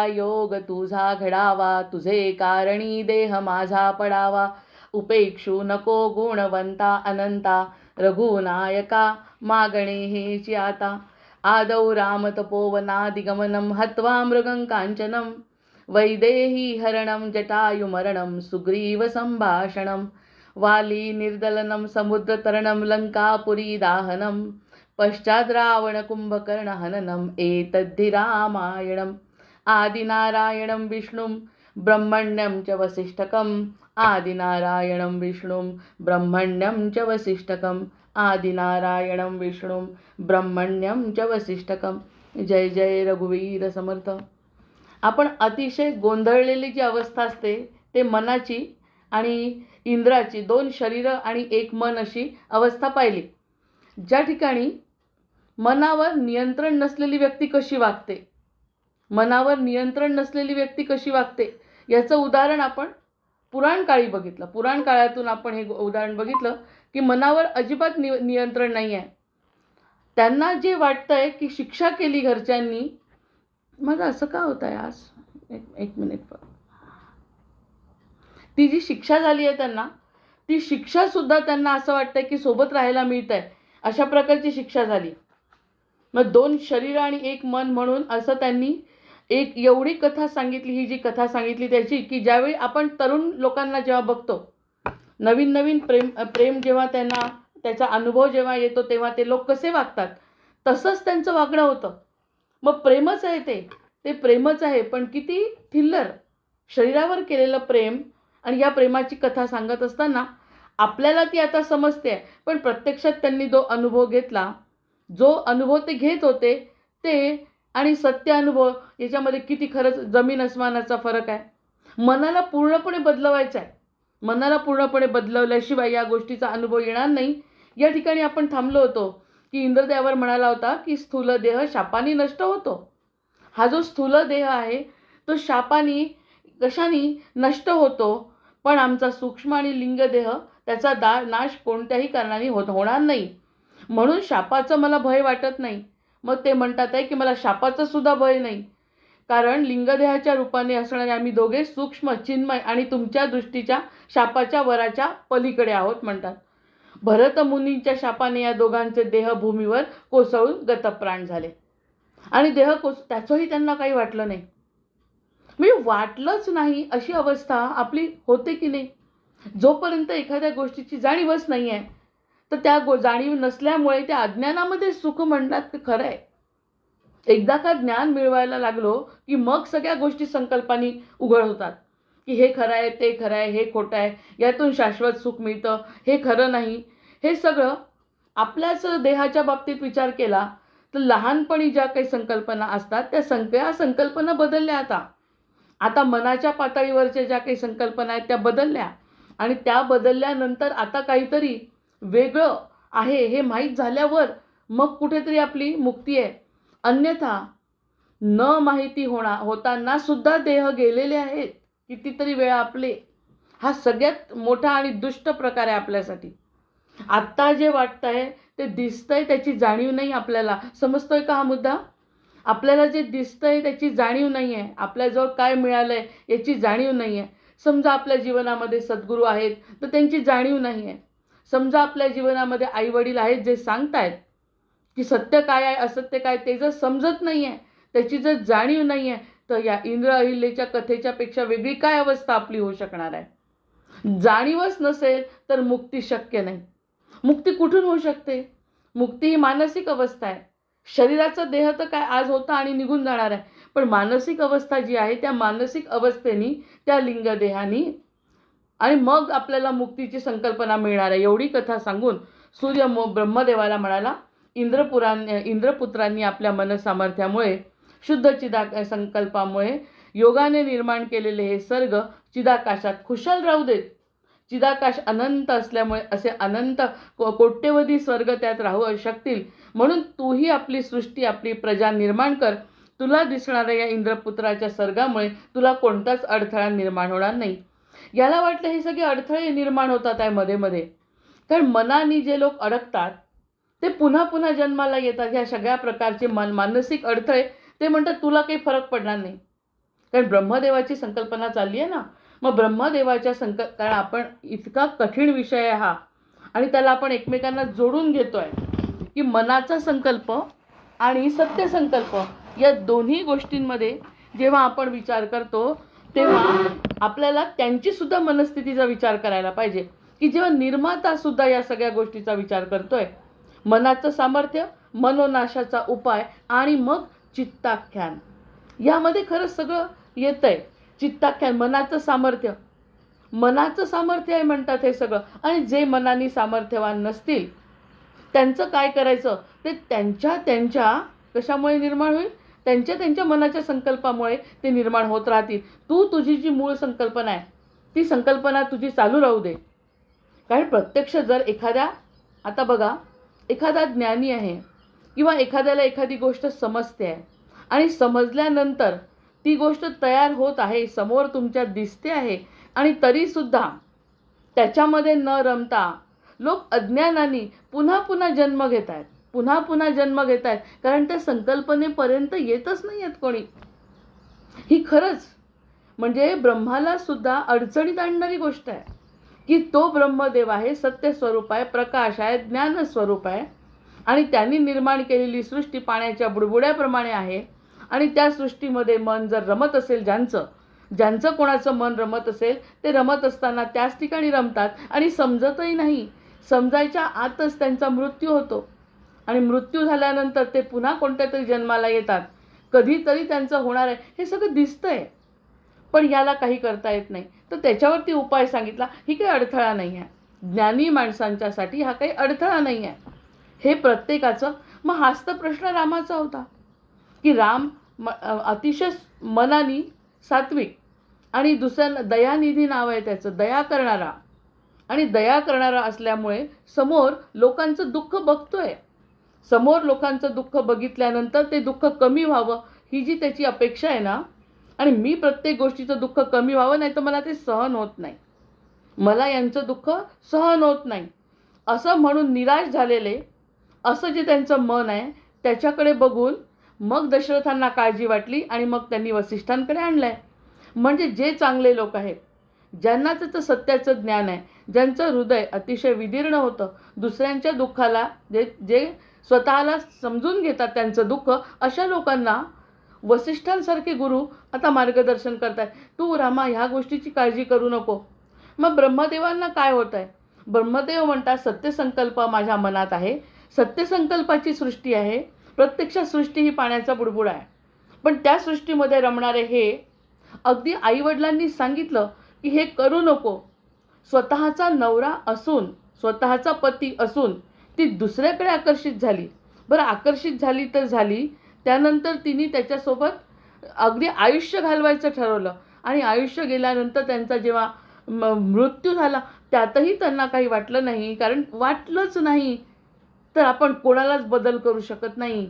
योग तुझा घडावा, तुझे कारणी देह माझा पडावा. उपेक्षू नको गुणवंता अनंता, रघुनायका मागणे हेची आता. आदौ राम तपोवनादिगमनं, हत्वा मृगं कांचनं. वैदेही हरणं जटायुमरणं, सुग्रीव संभाषणं. वाली निर्दलनं समुद्रतरणं, लंकापुरी दाहनं. पश्चाद् रावण कुंभकर्ण हननम्, एतद्धि रामायणम्. आदिनारायणं विष्णुं ब्रह्मण्यं च वसिष्ठकम्. आदिनारायणं विष्णुं ब्रह्मण्यं च वसिष्ठकम्. आदिनारायणं विष्णुं ब्रह्मण्यं च वसिष्ठकम्. जय जय रघुवीर समर्थ. आपण अतिशय गोंधळलेली जी अवस्था असते ते मनाची आणि इंद्राची, दोन शरीरं आणि एक मन अशी अवस्था पाहिली. ज्या ठिकाणी मनावर नियंत्रण नसलेली व्यक्ती कशी वागते, मनावर नियंत्रण नसलेली व्यक्ती कशी वागते याचं उदाहरण आपण पुराणकाळी बघितलं. पुराण काळातून आपण हे उदाहरण बघितलं की मनावर अजिबात नियंत्रण नाही आहे. त्यांना जे वाटतंय की शिक्षा केली घरच्यांनी, माझं असं का होत आहे आज, एक मिनिट, ती जी शिक्षा झाली आहे त्यांना, ती शिक्षा सुद्धा त्यांना असं वाटतंय की सोबत राहायला मिळतंय, अशा प्रकारची शिक्षा झाली. मग दोन शरीर आणि एक मन म्हणून असं त्यांनी एक एवढी कथा सांगितली. ही जी कथा सांगितली त्याची, की ज्यावेळी आपण तरुण लोकांना जेव्हा बघतो, नवीन नवीन प्रेम जेव्हा त्यांना त्याचा अनुभव जेव्हा येतो, तेव्हा ते लोक कसे वागतात तसंच त्यांचं वागणं होतं. मग प्रेमच आहे, ते प्रेमच आहे, पण किती थिल्लर शरीरावर केलेलं प्रेम. आणि या प्रेमाची कथा सांगत असताना आपल्याला ती आता समजते, पण प्रत्यक्षात त्यांनी जो अनुभव घेतला, जो अनुभव ते घेत होते ते आणि सत्य अनुभव याच्यामध्ये किती खरंच जमीन अस्मानाचा फरक आहे. मनाला पूर्णपणे बदलवायचं आहे. मनाला पूर्णपणे बदलवल्याशिवाय या गोष्टीचा अनुभव येणार नाही. या ठिकाणी आपण थांबलो होतो की इंद्रदेवावर म्हणाला होता की स्थूल देह शापानी नष्ट होतो. हा जो स्थूल देह आहे तो शापानी कशानी नष्ट होतो, पण आमचा सूक्ष्म आणि लिंग देह त्याचा नाश कोणत्याही कारणाने होणार नाही. म्हणून शापाचं मला भय वाटत नाही. मग ते म्हणतात आहे की मला शापाचं सुद्धा भय नाही, कारण लिंगदेहाच्या रूपाने असणारे आम्ही दोघे सूक्ष्म, चिन्मय आणि तुमच्या दृष्टीच्या शापाच्या वराच्या पलीकडे आहोत म्हणतात. भरत मुनींच्या शापाने या दोघांचे देह भूमीवर कोसळून गतप्राण झाले आणि त्याचंही त्यांना काही वाटलं नाही. म्हणजे वाटलंच नाही अशी अवस्था आपली होते की नाही. जोपर्यंत एखाद्या गोष्टीची जाणीवच नाही आहे, तर त्या जाणीव नसल्यामुळे त्या अज्ञानामध्ये सुख म्हणतात ते खरं आहे. एकदा का ज्ञान मिळवायला लागलो की मग सगळ्या गोष्टी संकल्पांनी उघड होतात की हे खरं आहे, ते खरं आहे, हे खोटं आहे, यातून शाश्वत सुख मिळतं, हे खरं नाही. हे सगळं आपल्याच देहाच्या बाबतीत विचार केला तर लहानपणी ज्या काही संकल्पना असतात त्या सगळ्या संकल्पना बदलल्या. आता मनाच्या पातळीवरच्या ज्या काही संकल्पना आहेत त्या बदलल्या आणि त्या बदलल्यानंतर आता काहीतरी वेगळं आहे हे माहीत झाल्यावर मग कुठेतरी आपली मुक्ती आहे. अन्यथा न माहिती होताना सुद्धा देह गेलेले आहेत कितीतरी वेळा आपले. हा सगळ्यात मोठा आणि दुष्ट प्रकार आहे आपल्यासाठी. आत्ता जे वाटतंय ते दिसतंय त्याची जाणीव नाही आपल्याला. समजतोय का हा मुद्दा? आपल्याला जे दिसतंय त्याची जाणीव नाही आहे, आपल्याजवळ काय मिळालंय याची जाणीव नाही आहे. समजा आपल्या जीवनामध्ये सद्गुरू आहेत तर त्यांची जाणीव नाही आहे. समजा आपल्या जीवनामध्ये आईवडील आहेत जे सांगतायत की सत्य काय आहे असत्य काय ते जर समजत नाही आहे, त्याची जर जाणीव नाही आहे, तर या इंद्र अहिल्याच्या कथेच्या पेक्षा वेगळी काय अवस्था आपली होऊ शकणार आहे. जाणीवच नसेल तर मुक्ती शक्य नाही. मुक्ती कुठून होऊ शकते? मुक्ती ही मानसिक अवस्था आहे. शरीराचा देह तर काय आज होता आणि निघून जाणार आहे, पण मानसिक अवस्था जी आहे त्या मानसिक अवस्थेनी, त्या लिंगदेहानी आणि मग आपल्याला मुक्तीची संकल्पना मिळणार आहे. एवढी कथा सांगून सूर्य ब्रह्मदेवाला म्हणाला, इंद्रपुत्रांनी आपल्या मनसामर्थ्यामुळे शुद्ध संकल्पामुळे योगाने निर्माण केलेले हे सर्ग चिदाकाशात खुशाल राहू देत. चिदाकाश अनंत असल्यामुळे असे अनंत कोट्यवधी स्वर्ग त्यात राहू शकतील. म्हणून तूही आपली सृष्टी, आपली प्रजा निर्माण कर. तुला दिसणाऱ्या या इंद्रपुत्राच्या सर्गामुळे तुला कोणताच अडथळा निर्माण होणार नाही. याला वाटलं हे सगळे अडथळे निर्माण होतात आहे मध्ये मध्ये, कारण मनाने जे लोक अडकतात ते पुन्हा पुन्हा जन्माला येतात. ह्या सगळ्या प्रकारचे मानसिक अडथळे. ते म्हणतात तुला काही फरक पडणार नाही. कारण ब्रह्मदेवाची संकल्पना चालली आहे ना. मग ब्रह्मदेवाच्या कारण आपण इतका कठीण विषय आहे हा, आणि त्याला आपण एकमेकांना जोडून घेतोय की मनाचा संकल्प आणि सत्यसंकल्प या दोन्ही गोष्टींमध्ये जेव्हा आपण विचार करतो तेव्हा आपल्याला त्यांची सुद्धा मनस्थितीचा विचार करायला पाहिजे, की जेव्हा निर्माता सुद्धा या सगळ्या गोष्टीचा विचार करतोय, मनाचं सामर्थ्य, मनोनाशाचा उपाय आणि मग चित्ताख्यान, यामध्ये खरंच सगळं येतंय. चित्ताख्यान, मनाचं सामर्थ्य आहे म्हणतात हे सगळं. आणि जे मनाने सामर्थ्यवान नसतील त्यांचं काय करायचं, ते त्यांच्या कशामुळे निर्माण होईल, त्यांच्या मनाच्या संकल्पामुळे ते निर्माण होत राहतील. तुझी जी मूळ संकल्पना आहे ती संकल्पना तुझी चालू राहू दे. कारण प्रत्यक्ष जर आता बघा, एखादा ज्ञानी आहे किंवा एखाद्याला एखादी गोष्ट समजते आहे आणि समजल्यानंतर ती गोष्ट तयार होत आहे, समोर तुमच्या दिसते आहे, आणि तरीसुद्धा त्याच्यामध्ये न रमता लोक अज्ञानाने पुन्हा पुन्हा जन्म घेत आहेत, कारण त्या संकल्पनेपर्यंत येतच नाही आहेत कोणी. ही खरंच म्हणजे ब्रह्माला सुद्धा अडचणीत आणणारी गोष्ट आहे की तो ब्रह्मदेव आहे, सत्य स्वरूप आहे, प्रकाश आहे, ज्ञान स्वरूप आहे, आणि त्यांनी निर्माण केलेली सृष्टी पाण्याच्या बुडबुड्याप्रमाणे आहे. आणि त्या सृष्टीमध्ये मन जर रमत असेल, ज्यांचं कोणाचं मन रमत असेल, ते रमत असताना त्याच ठिकाणी रमतात आणि समजतही नाही. समजायच्या आतच त्यांचा मृत्यू होतो, आणि मृत्यू झाल्यानंतर ते पुन्हा कोणत्या तरी जन्माला येतात. कधीतरी त्यांचं होणार आहे हे सगळं दिसतंय, पण याला काही करता येत नाही. तर त्याच्यावरती उपाय सांगितला. ही काही अडथळा नाही आहे, ज्ञानी माणसांच्यासाठी हा काही अडथळा नाही आहे, हे प्रत्येकाचं. मग हाच तर प्रश्न रामाचा होता की राम अतिशय मनानी सात्विक, आणि दुसऱ्या दयानिधी नाव आहे त्याचं, दया करणारा असल्यामुळे समोर लोकांचं दुःख बघतोय. समोर लोकांचं दुःख बघितल्यानंतर ते दुःख कमी व्हावं ही जी त्याची अपेक्षा आहे ना, आणि मी प्रत्येक गोष्टीचं दुःख कमी व्हावं, नाही तर मला ते सहन होत नाही, मला यांचं दुःख सहन होत नाही, असं म्हणून निराश झालेले असं जे त्यांचं मन आहे त्याच्याकडे बघून मग दशरथांना काळजी वाटली आणि मग त्यांनी वसिष्ठांकडे आणलंय. म्हणजे जे चांगले लोक आहेत, ज्यांना त्याचं सत्याचं ज्ञान आहे, ज्यांचं हृदय अतिशय विदीर्ण होतं, दुसऱ्यांच्या दुःखाला जे स्वतःला समजून घेतात त्यांचं दुःख, अशा लोकांना वसिष्ठांसारखे गुरु आता मार्गदर्शन करतात. तू रामा ह्या गोष्टीची काळजी करू नको. मग ब्रह्मदेवांना काय होत आहे, ब्रह्मदेव म्हणतात सत्यसंकल्प माझ्या मनात आहे, सत्यसंकल्पाची सृष्टी आहे. प्रत्यक्षात सृष्टी ही पाण्याचा बुडबुड आहे, पण त्या सृष्टीमध्ये रमणारे हे अगदी आईवडिलांनी सांगितलं की हे करू नको. स्वतःचा नवरा असून, स्वतःचा पती असून ती दुसऱ्याकडे आकर्षित झाली. बरं, आकर्षित झाली तर झाली, त्यानंतर तिने त्याच्यासोबत अगदी आयुष्य घालवायचं ठरवलं, आणि आयुष्य गेल्यानंतर त्यांचा जेव्हा मृत्यू झाला त्यातही त्यांना काही वाटलं नाही, कारण वाटलंच नाही तर आपण कोणालाच बदल करू शकत नाही.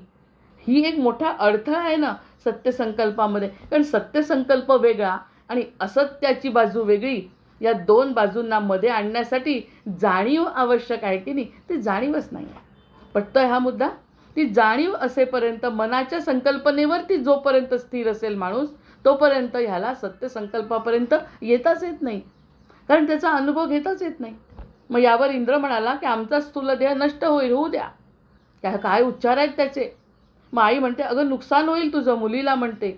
ही एक मोठा अडथळा आहे ना सत्यसंकल्पामध्ये. कारण सत्यसंकल्प वेगळा आणि असत्याची बाजू वेगळी, या दोन बाजूंना मध्ये आणण्यासाठी जाणीव आवश्यक आहे की नाही, ती जाणीवच नाही आहे. पटतोय हा मुद्दा? ती जाणीव असेपर्यंत, मनाच्या संकल्पनेवरती जोपर्यंत स्थिर असेल माणूस, तोपर्यंत ह्याला सत्यसंकल्पापर्यंत येताच येत नाही, कारण त्याचा अनुभव घेताच येत नाही. मग यावर इंद्र म्हणाला की आमचा स्थूल देह नष्ट होऊ द्या. काय उच्चार आहेत त्याचे. मग आई म्हणते अगं नुकसान होईल तुझं, मुलीला म्हणते.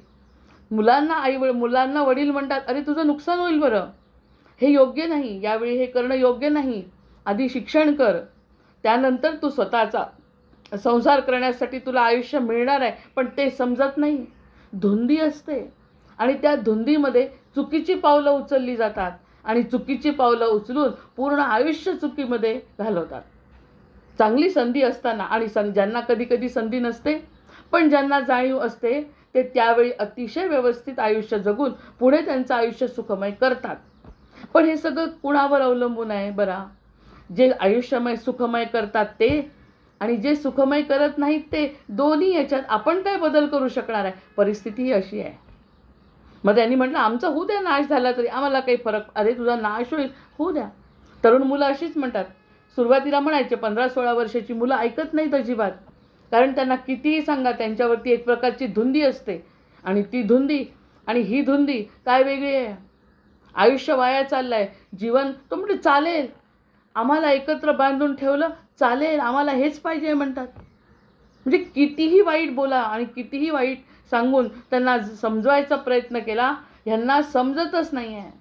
मुलांना वडील म्हणतात अरे तुझं नुकसान होईल बरं, हे योग्य नाही, यावेळी हे करणं योग्य नाही, आधी शिक्षण कर, त्यानंतर तू स्वतःचा संसार करण्यासाठी तुला आयुष्य मिळणार आहे. पण ते समजत नाही, धुंदी असते, आणि त्या धुंदीमध्ये चुकीची पावलं उचलली जातात, आणि चुकीची पावलं उचलून पूर्ण आयुष्य चुकीमध्ये घालवतात. चांगली संधी असताना, आणि ज्यांना कधी कधी संधी नसते, पण ज्यांना जाणीव असते, ते त्यावेळी अतिशय व्यवस्थित आयुष्य जगून पुढे त्यांचं आयुष्य सुखमय करतात. पण हे सगळं कुणावर अवलंबून आहे बरा? जे आयुष्यमय सुखमय करतात ते, आणि जे सुखमय करत नाहीत ते, दोन्ही याच्यात आपण काय बदल करू शकणार आहे? परिस्थिती ही अशी आहे. मग त्यांनी म्हटलं आमचा होऊ द्या नाश झाला तरी आम्हाला काही फरक, अरे तुझा नाश होईल, होऊ द्या. तरुण मुलं अशीच म्हणतात. सुरुवातीला म्हणायचे 15-16 वर्षाची मुलं ऐकत नाहीत अजिबात, कारण त्यांना कितीही सांगा त्यांच्यावरती एक प्रकारची धुंदी असते, आणि ती धुंदी आणि ही धुंदी काय वेगळी आहे. आयुष्य वाया चाललंय, जीवन तो म्हणजे चालेल, आम्हाला एकत्र बांधून ठेवलं चालेल, आम्हाला हेच पाहिजे म्हणतात. म्हणजे कितीही वाईट बोला आणि कितीही वाईट सांगून त्यांना समजवायचा प्रयत्न केला, ह्यांना समजतच नाही आहे.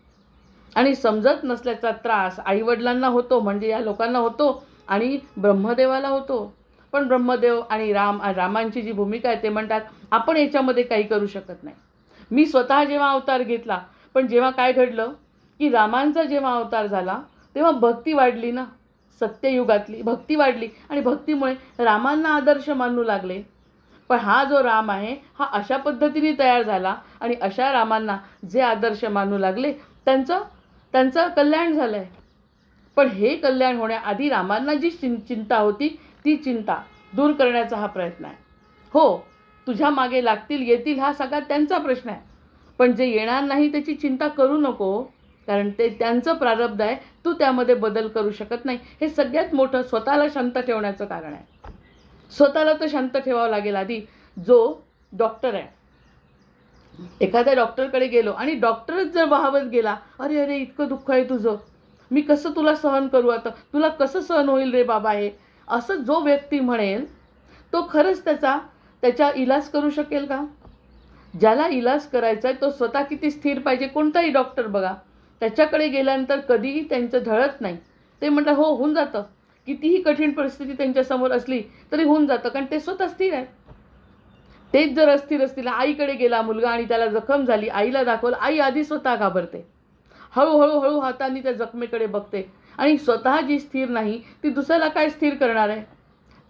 आणि समजत नसल्याचा त्रास आईवडिलांना होतो, म्हणजे या लोकांना होतो आणि ब्रह्मदेवाला होतो. पण ब्रह्मदेव आणि रामांची जी भूमिका आहे ते म्हणतात आपण याच्यामध्ये काही करू शकत नाही. मी स्वतः जेव्हा अवतार घेतला, पण जेव्हा काय घडलं की रामांचा जेव्हा अवतार झाला तेव्हा भक्ती वाढली ना, सत्ययुगातली भक्ती वाढली आणि भक्तीमुळे रामांना आदर्श मानू लागले. पण हा जो राम आहे हा अशा पद्धतीने तयार झाला आणि अशा रामांना जे आदर्श मानू लागले त्यांचं त्यांचं कल्याण झालं आहे. पण हे कल्याण होण्याआधी रामांना जी चिंता होती ती चिंता दूर करण्याचा हा प्रयत्न आहे. हो, तुझ्या मागे लागतील येतील हा सगळा त्यांचा प्रश्न आहे, पण जे येणार नाही त्याची चिंता करू नको, कारण ते त्यांचं प्रारब्ध आहे, तू त्यामध्ये बदल करू शकत नाही. हे सगळ्यात मोठं स्वतःला शांत ठेवण्याचं कारण आहे. स्वतःला तर शांत ठेवावं लागेल आधी. जो डॉक्टर आहे, एखाद्या डॉक्टरकडे गेलो आणि डॉक्टरच जर वाहवत गेला, अरे अरे इतकं दुःख आहे तुझं, मी कसं तुला सहन करू, आता तुला कसं सहन होईल रे बाबा हे, असं जो व्यक्ती म्हणेल तो खरंच त्याचा इलाज करू शकेल का? ज्याला इलाज करायचा आहे तो स्वतः किती स्थिर पाहिजे. कोणताही डॉक्टर बघा, त्याच्याकडे गेल्यानंतर कधीही त्यांचं ढळत नाही. ते म्हणतात हो होऊन जातं, कितीही कठीण परिस्थिती त्यांच्यासमोर असली तरी होऊन जातं, कारण ते स्वतः स्थिर आहेत. तेच जर अस्थिर असतील, आईकडे गेला मुलगा आणि त्याला जखम झाली, आईला दाखवलं, आई आधी स्वतः घाबरते, हळूहळू हातांनी त्या जखमेकडे बघते आणि स्वतः जी स्थिर नाही ती दुसऱ्याला काय स्थिर करणार आहे.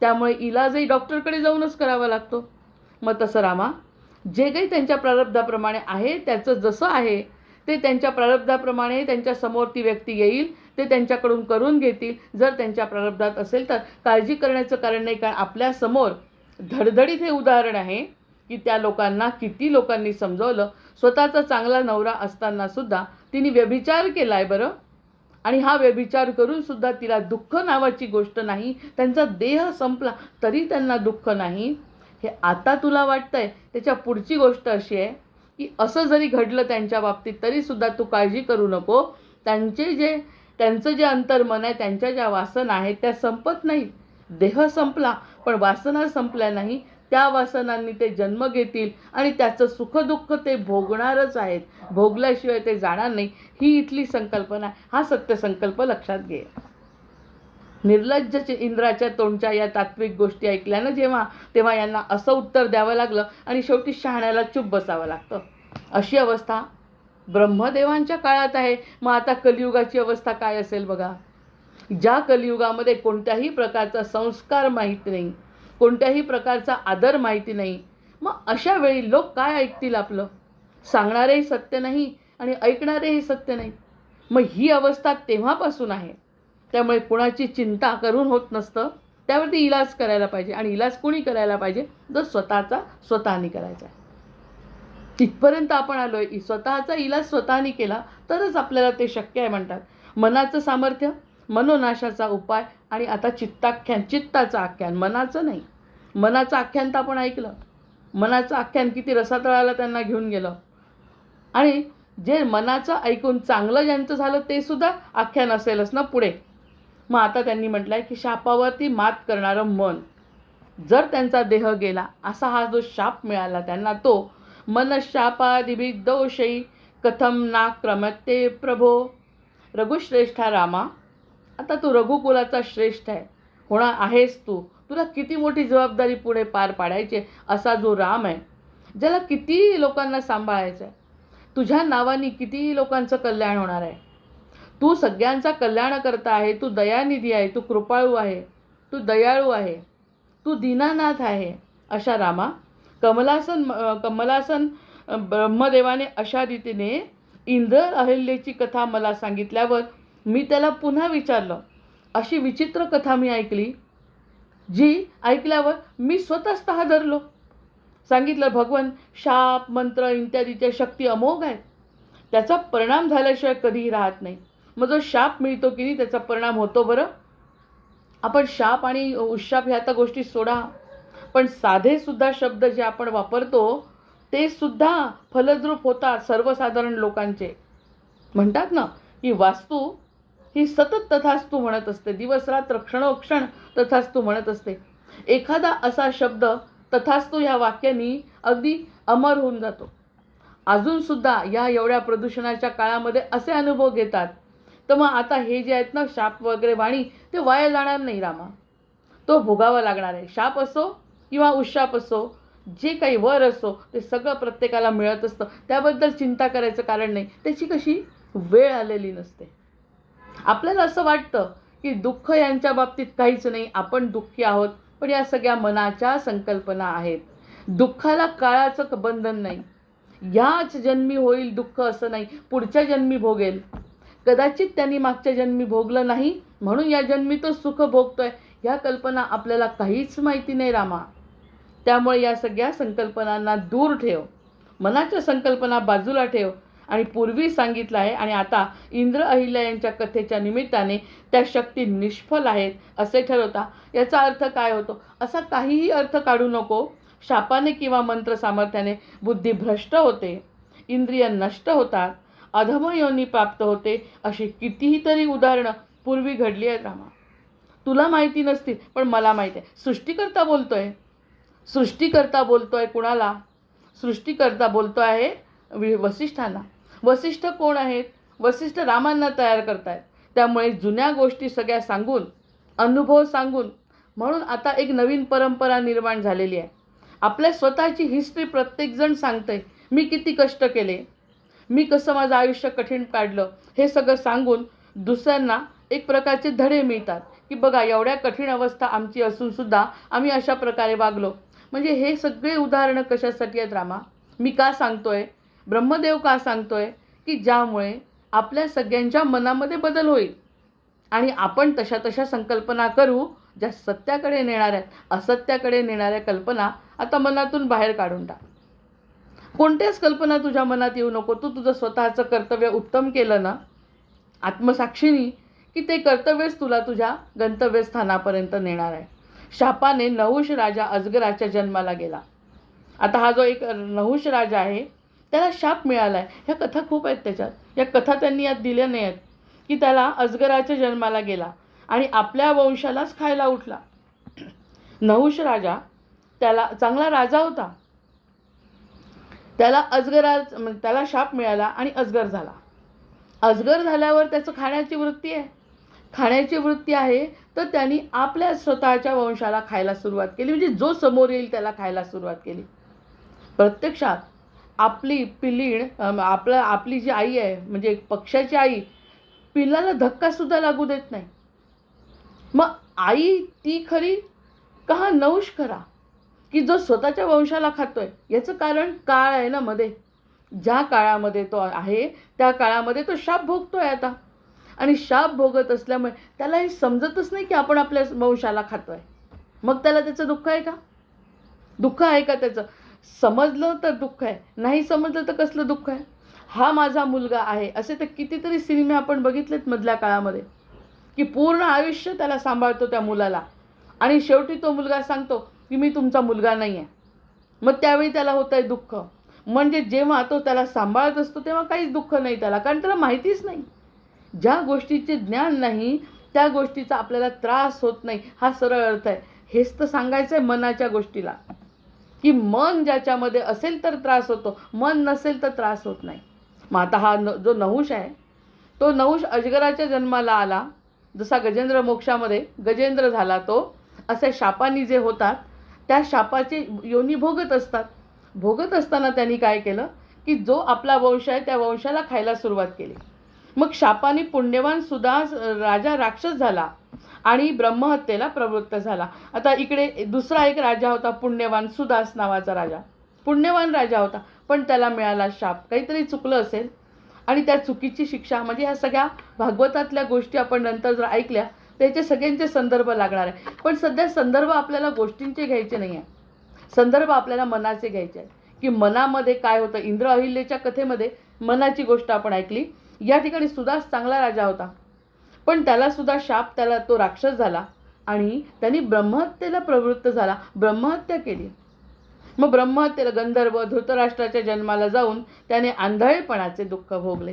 त्यामुळे इलाजही डॉक्टरकडे जाऊनच करावा लागतो. मग तसं रामा जे काही त्यांच्या प्रारब्धाप्रमाणे आहे त्याचं जसं आहे ते त्यांच्या प्रारब्धाप्रमाणे त्यांच्यासमोर ती व्यक्ती येईल, ते त्यांच्याकडून करून घेतील. जर त्यांच्या प्रारब्धात असेल तर काळजी करण्याचं कारण नाही, कारण आपल्यासमोर धडधडीत हे उदाहरण आहे की त्या लोकांना किती लोकांनी समजवलं. स्वतःचा चांगला नवरा असताना सुद्धा तिने व्यभिचार केला आहे बरं, आणि हा व्यभिचार करून सुद्धा तिला दुःख नावाची गोष्ट नाही. त्यांचा देह संपला तरी त्यांना दुःख नाही. हे आता तुला वाटतंय, त्याच्या पुढची गोष्ट अशी आहे की असं जरी घडलं त्यांच्या बाबतीत तरीसुद्धा तू काळजी करू नको. त्यांचं जे अंतर्मन आहे, त्यांच्या ज्या वासना आहेत त्या संपत नाहीत. देह संपला पण वासना संपल्या नाही. त्या वासनांनी ते जन्म घेतील आणि त्याचं सुखदुःख ते भोगणारच आहेत, भोगल्याशिवाय ते जाणार नाही. ही इथली संकल्पना, हा सत्यसंकल्प लक्षात घे. निर्लज्ज इंद्राच्या तोंडच्या या तात्विक गोष्टी ऐकल्यानं तेव्हा यांना असं उत्तर द्यावं लागलं आणि शेवटी शहाण्याला चूप बसावं लागतं. अशी अवस्था ब्रह्मदेवांच्या काळात आहे. मग आता कलियुगाची अवस्था काय असेल बघा. ज्या कलियुगामध्ये कोणत्याही प्रकारचा संस्कार माहीत नाही, कोणत्याही प्रकारचा आदर माहिती नाही, मग अशा वेळी लोक काय ऐकतील आपलं. सांगणारेही सत्य नाही आणि ऐकणारेही सत्य नाही. मग ही अवस्था तेव्हापासून आहे. त्यामुळे कुणाची चिंता करून होत नसतं, त्यावरती इलाज करायला पाहिजे. आणि इलाज कोणी करायला पाहिजे, जो स्वतःचा स्वतःनी करायचा. तिथपर्यंत आपण आलोय. स्वतःचा इलाज स्वतःनी केला तरच आपल्याला ते शक्य आहे म्हणतात. मनाचं सामर्थ्य, मनोनाशाचा उपाय आणि आता चित्ताचं आख्यान, मनाचं नाही. मनाचं आख्यान तर आपण ऐकलं. मनाचं आख्यान किती रसातळाला त्यांना घेऊन गेलं. आणि जे मनाचं ऐकून चांगलं ज्यांचं झालं ते सुद्धा आख्यान असेलच ना पुढे. मग आता त्यांनी म्हटलंय की शापावरती मात करणारं मन, जर त्यांचा देह गेला असा हा जो शाप मिळाला त्यांना, तो मनशापादिभिर्दोषै कथम नाक्रमते प्रभो. रघुश्रेष्ठा रामा, आता तू रघुकुलाचा श्रेष्ठ आहे, होणार आहेस तू. तुला किती मोठी जबाबदारी पुढे पार पाडायची. असा जो राम आहे, ज्याला किती लोकांना सांभाळायचं आहे, तुझ्या नावाने किती लोकांचं कल्याण होणार आहे. तू सगळ्यांचा कल्याण करता आहे, तू दयानिधी आहे, तू कृपाळू आहे, तू दयाळू आहे, तू दीनानाथ आहे. अशा रामा, कमलासन ब्रह्मदेवाने अशा रीतीने इंद्र अहल्येची कथा मला सांगितल्यावर मी त्याला पुन्हा विचारलं. अशी विचित्र कथा मी ऐकली, जी ऐकल्यावर मी स्वतःच हादरलो. सांगितलं भगवान शाप मंत्र इत्यादीच्या शक्ती अमोघ आहेत, त्याचा परिणाम झाल्याशिवाय कधीही राहत नाही. मग जो शाप मिळतो की नाही त्याचा परिणाम होतो बरं. आपण शाप आणि उशाप ह्या तर गोष्टी सोडा, पण साधे सुद्धा शब्द जे आपण वापरतो ते सुद्धा फलद्रूप होतात सर्वसाधारण लोकांचे. म्हणतात ना की वास्तू ही सतत तथास्तू म्हणत असते, दिवसरात्र क्षणोक्षण तथास्तू म्हणत असते. एखादा असा शब्द तथास्तू ह्या वाक्यानी अगदी अमर होऊन जातो. अजून सुद्धा या एवढ्या प्रदूषणाच्या काळामध्ये असे अनुभव घेतात. तर मग आता हे जे आहेत ना शाप वगैरे वाणी, ते वाया जाणार नाही रामा. तो भोगावा लागणार आहे. शाप असो किंवा उशाप असो, जे काही वर असो, ते सगळं प्रत्येकाला मिळत असतं. त्याबद्दल चिंता करायचं कारण नाही. त्याची कशी वेळ आलेली नसते. आपल्याला असं वाटतं की दुःख यांच्या बाबतीत काहीच नाही, आपण दुःखी आहोत. पण या सगळ्या मनाच्या संकल्पना आहेत. दुःखाला काळाचं बंधन नाही. याच जन्मी होईल दुःख असं नाही, पुढच्या जन्मी भोगेल. कदाचित त्यांनी मागच्या जन्मी भोगलं नाही म्हणून या जन्मी तो सुख भोगतोय. ह्या कल्पना आपल्याला काहीच माहिती नाही रामा. त्यामुळे या सगळ्या संकल्पनांना दूर ठेव, मनाच्या संकल्पना बाजूला ठेव. आणि पूर्वी सांगितलं आहे आणि आता इंद्र अहिल्या यांच्या कथेच्या निमित्ताने त्या शक्ती निष्फल आहेत असे ठरवता. याचा अर्थ काय होतो? असा काहीही अर्थ काढू नको. शापाने किंवा मंत्र सामर्थ्याने बुद्धी भ्रष्ट होते, इंद्रिय नष्ट होतात, अधमयोनी प्राप्त होते, अशी कितीही तरी उदाहरणं पूर्वी घडली आहेत रामा. तुला माहिती नसतील पण मला माहिती आहे. सृष्टिकर्ता बोलतोय कुणाला? सृष्टिकर्ता बोलतो आहे वसिष्ठांना. वसिष्ठ कोण आहेत? वसिष्ठ रामांना तयार करतायत. त्यामुळे जुन्या गोष्टी सगळ्या सांगून, अनुभव सांगून, म्हणून आता एक नवीन परंपरा निर्माण झालेली आहे. आपल्या स्वतःची हिस्ट्री प्रत्येकजण सांगतंय. मी किती कष्ट केले, मी कसं माझं आयुष्य कठीण काढलं, हे सगळं सांगून दुसऱ्यांना एक प्रकारचे धडे मिळतात की बघा एवढ्या कठीण अवस्था आमची असूनसुद्धा आम्ही अशा प्रकारे वागलो. म्हणजे हे सगळे उदाहरणं कशासाठी आहेत रामा? मी का सांगतोय? ब्रह्मदेव का सांगतोय? की ज्यामुळे आपल्या सगळ्यांच्या मनामध्ये बदल होईल आणि आपण तशा तशा संकल्पना करू ज्या सत्याकडे नेणाऱ्या, असत्याकडे नेणाऱ्या कल्पना आता मनातून बाहेर काढून टाक. कोणत्याच कल्पना तुझ्या मनात येऊ नको. तू तुझं स्वतःचं कर्तव्य उत्तम केलं ना आत्मसाक्षीनी, की ते कर्तव्यच तुला तुझ्या गंतव्यस्थानापर्यंत नेणार आहे. शापाने नहुष राजा अजगराच्या जन्माला गेला. आता हा जो एक नहुष राजा आहे त्याला शाप मिळाला आहे. ह्या कथा खूप आहेत त्याच्यात. या कथा त्यांनी यात दिल्या नाही आहेत की त्याला अजगराच्या जन्माला गेला आणि आपल्या वंशालाच खायला उठला. नहुष राजा त्याला चांगला राजा होता. त्याला शाप मिळाला आणि अजगर झाला. अजगर झाल्यावर त्याचं खाण्याची वृत्ती आहे. तर त्यांनी आपल्या स्वतःच्या वंशाला खायला सुरुवात केली. म्हणजे जो समोर येईल त्याला खायला सुरुवात केली. प्रत्यक्षात आपली पिलीण आपली जी आई आहे म्हणजे पक्षाची आई पिल्लाला धक्कासुद्धा लागू देत नाही. मग आई ती खरी का हा नहुष खरा की जो स्वतःच्या वंशाला खातोय? याचं कारण काळ आहे ना मध्ये. ज्या काळामध्ये तो आहे त्या काळामध्ये तो शाप भोगतोय आता. आणि शाप भोगत असल्यामुळे त्याला हे समजतच नाही की आपण आपल्या वंशाला खातोय. मग त्याला त्याचं दुःख आहे का? दुःख आहे का त्याचं? समजलं तर दुःख आहे, नाही समजलं तर कसलं दुःख आहे? हा माझा मुलगा आहे असे तर कितीतरी सिनेमे आपण बघितलेत मधल्या काळामध्ये की पूर्ण आयुष्य त्याला सांभाळतो त्या मुलाला आणि शेवटी तो मुलगा सांगतो की मी तुमचा मुलगा नाही आहे. मग त्यावेळी त्याला होत आहे दुःख. म्हणजे जेव्हा तो त्याला सांभाळत असतो तेव्हा काहीच दुःख नाही त्याला, कारण त्याला माहितीच नाही. ज्या गोष्टीचे ज्ञान नाही त्या गोष्टीचा आपल्याला त्रास होत नाही, हा सरळ अर्थ आहे. हेच तर सांगायचं आहे मनाच्या गोष्टीला की मन ज्याच्यामध्ये असेल तर त्रास होतो, मन नसेल तर त्रास होत नाही. मग आता हा जो नहुष आहे तो नहुष अजगराच्या जन्माला आला. जसा गजेंद्र मोक्षामध्ये गजेंद्र झाला तो, असे शापानी जे होतात त्या शापाचे योनी भोगत असतात. भोगत असताना त्यांनी काय केलं की जो आपला वंश आहे त्या वंशाला खायला सुरुवात केली. मग शापाने पुण्यवान सुद्धा राजा राक्षस झाला आणि ब्रह्महत्येला प्रवृत्त झाला. आता इकडे दुसरा एक राजा होता पुण्यवान, सुदास नावाचा राजा. पुण्यवान राजा होता पण त्याला मिळाला शाप. काहीतरी चुकलं असेल आणि त्या चुकीची शिक्षा. म्हणजे ह्या सगळ्या भागवतातल्या गोष्टी आपण नंतर जर ऐकल्या त्याचे सगळ्यांचे संदर्भ लागणार आहे. पण सध्या संदर्भ आपल्याला गोष्टींचे घ्यायचे नाही आहे, संदर्भ आपल्याला मनाचे घ्यायचे आहे की मनामध्ये काय होतं. इंद्र अहिल्याच्या कथेमध्ये मनाची गोष्ट आपण ऐकली. या ठिकाणी सुदास चांगला राजा होता पण त्याला सुद्धा शाप, त्याला तो राक्षस झाला आणि त्यांनी ब्रह्महत्येला प्रवृत्त झाला, ब्रह्महत्या केली. मग ब्रह्महत्येला गंधर्व धृतराष्ट्राच्या जन्माला जाऊन त्याने आंधळेपणाचे दुःख भोगले.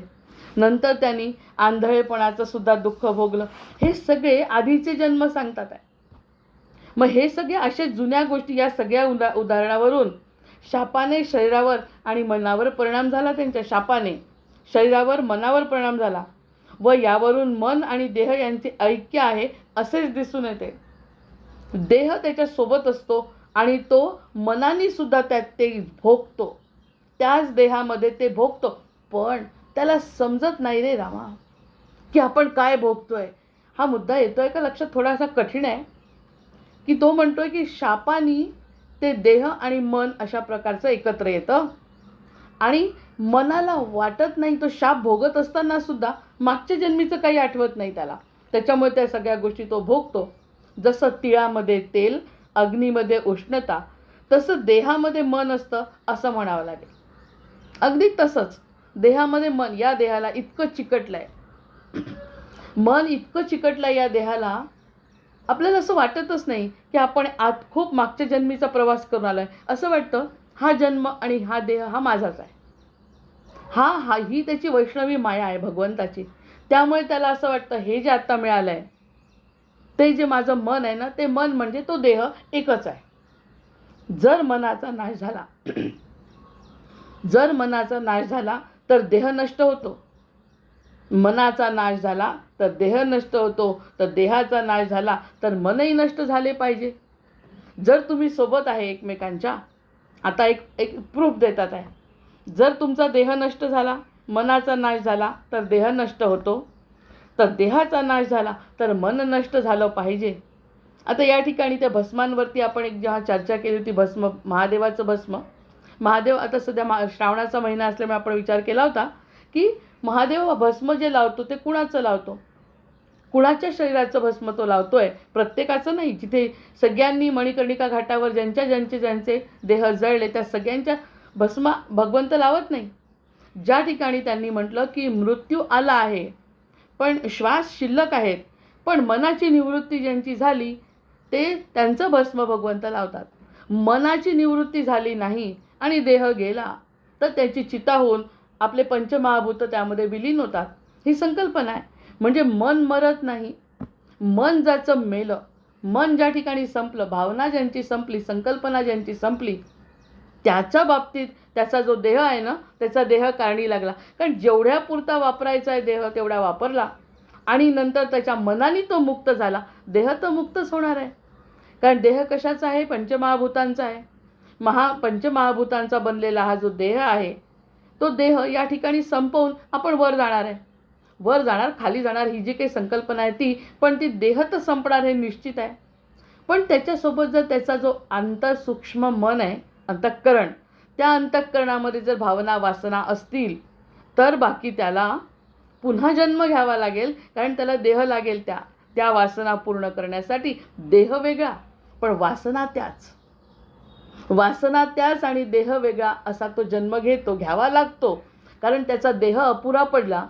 नंतर त्यांनी आंधळेपणाचं सुद्धा दुःख भोगलं. हे सगळे आधीचे जन्म सांगतात आहे. मग हे सगळे असे जुन्या गोष्टी, या सगळ्या उदाहरणावरून शापाने शरीरावर आणि मनावर परिणाम झाला. त्यांच्या शापाने शरीरावर मनावर परिणाम झाला व यावरून मन आणि देह यांचे ऐक्य आहे असेच दिसून येते. देह त्याच्या सोबत असतो आणि तो मनाने सुद्धा त्यात ते भोगतो. त्याच देहामध्ये ते भोगतो, पण त्याला समजत नाही रे रामा की आपण काय भोगतोय. हा मुद्दा येतोय का लक्षात? थोडासा कठीण आहे की तो म्हणतोय की शापानी ते देह आणि मन अशा प्रकारचं एकत्र येतं आणि मनाला वाटत नाही, तो शाप भोगत असताना सुद्धा मागच्या जन्मीचं काही आठवत नाही त्याला. त्याच्यामुळे त्या सगळ्या गोष्टी तो भोगतो. जसं तिळामध्ये तेल, अग्नीमध्ये उष्णता, तसं देहामध्ये मन असतं असं म्हणावं लागेल. अगदी तसंच देहामध्ये मन, या देहाला इतकं चिकटलंय, मन इतकं चिकटलंय या देहाला, आपल्याला असं वाटतच नाही की आपण आत खूप मागच्या जन्मीचा प्रवास करून आलोय. असं वाटतं हा जन्म आणि हा देह हा माझाच आहे. ही त्याची वैष्णवी माया आहे भगवंताची. त्यामुळे त्याला असं वाटतं हे जे आत्ता मिळालंय ते जे माझं मन आहे ना, ते मन म्हणजे तो देह एकच आहे. जर मनाचा नाश झाला तर देह नष्ट होतो. मनाचा नाश झाला तर देह नष्ट होतो, तर देहाचा नाश झाला तर मनही नष्ट झाले पाहिजे. जर तुम्ही सोबत आहे एकमेकांच्या, आता एक प्रूफ देतात आहे. जर तुमचा देह नष्ट झाला, मनाचा नाश झाला तर देह नष्ट होतो, तर देहाचा नाश झाला तर मन नष्ट झालं पाहिजे. आता या ठिकाणी त्या भस्मांवरती आपण एक जेव्हा चर्चा केली होती, भस्म, महादेवाचं भस्म. महादेव आता सध्या श्रावणाचा महिना असल्यामुळे आपण विचार केला होता की महादेव भस्म जे लावतो ते कुणाचं लावतो, कुणाच्या शरीराचं भस्म तो लावतोय, प्रत्येकाचं नाही. जिथे सगळ्यांनी मणिकर्णिका घाटावर ज्यांचे देह जळले त्या सगळ्यांच्या भस्म भगवंत लावत नाही. ज्या ठिकाणी त्यांनी म्हटलं की मृत्यू आला आहे पण श्वास शिल्लक आहेत, पण मनाची निवृत्ती ज्यांची झाली ते त्यांचं भस्म भगवंत लावतात. मनाची निवृत्ती झाली नाही आणि देह गेला तर त्याची चिता होऊन आपले पंचमहाभूत त्यामध्ये विलीन होतात. ही संकल्पना आहे. म्हणजे मन मरत नाही. मन ज्याचं मेलं, मन ज्या ठिकाणी संपलं, भावना ज्यांची संपली, संकल्पना ज्यांची संपली, त्याच्या बाबतीत त्याचा जो देह आहे ना, त्याचा देह कारणी लागला. कारण जेवढ्या पुरता वापरायचा आहे देह तेवढा वापरला आणि नंतर त्याच्या मनाने तो मुक्त झाला. देह तर मुक्तच होणार आहे. कारण देह कशाचा आहे? पंचमहाभूतांचा आहे. पंचमहाभूतांचा बनलेला हा जो देह आहे, तो देह या ठिकाणी संपवून आपण वर जाणार आहे. वर जाणार, खाली जाणार, ही जी काही संकल्पना आहे ती, पण ती देह तर संपणार हे निश्चित आहे. पण त्याच्यासोबत जर त्याचा जो अंतसूक्ष्म मन आहे, अंतःकरण, त्या अंतःकरणामध्ये जर भावना वासना असतील तर बाकी त्याला पुन्हा जन्म घ्यावा लागेल. कारण त्याला देह लागेल त्या वासना पूर्ण करण्यासाठी. देह वेगळा पण वासना त्याच आणि देह वेगळा असा तो जन्म घ्यावा लागतो. कारण त्याचा देह अपुरा पडला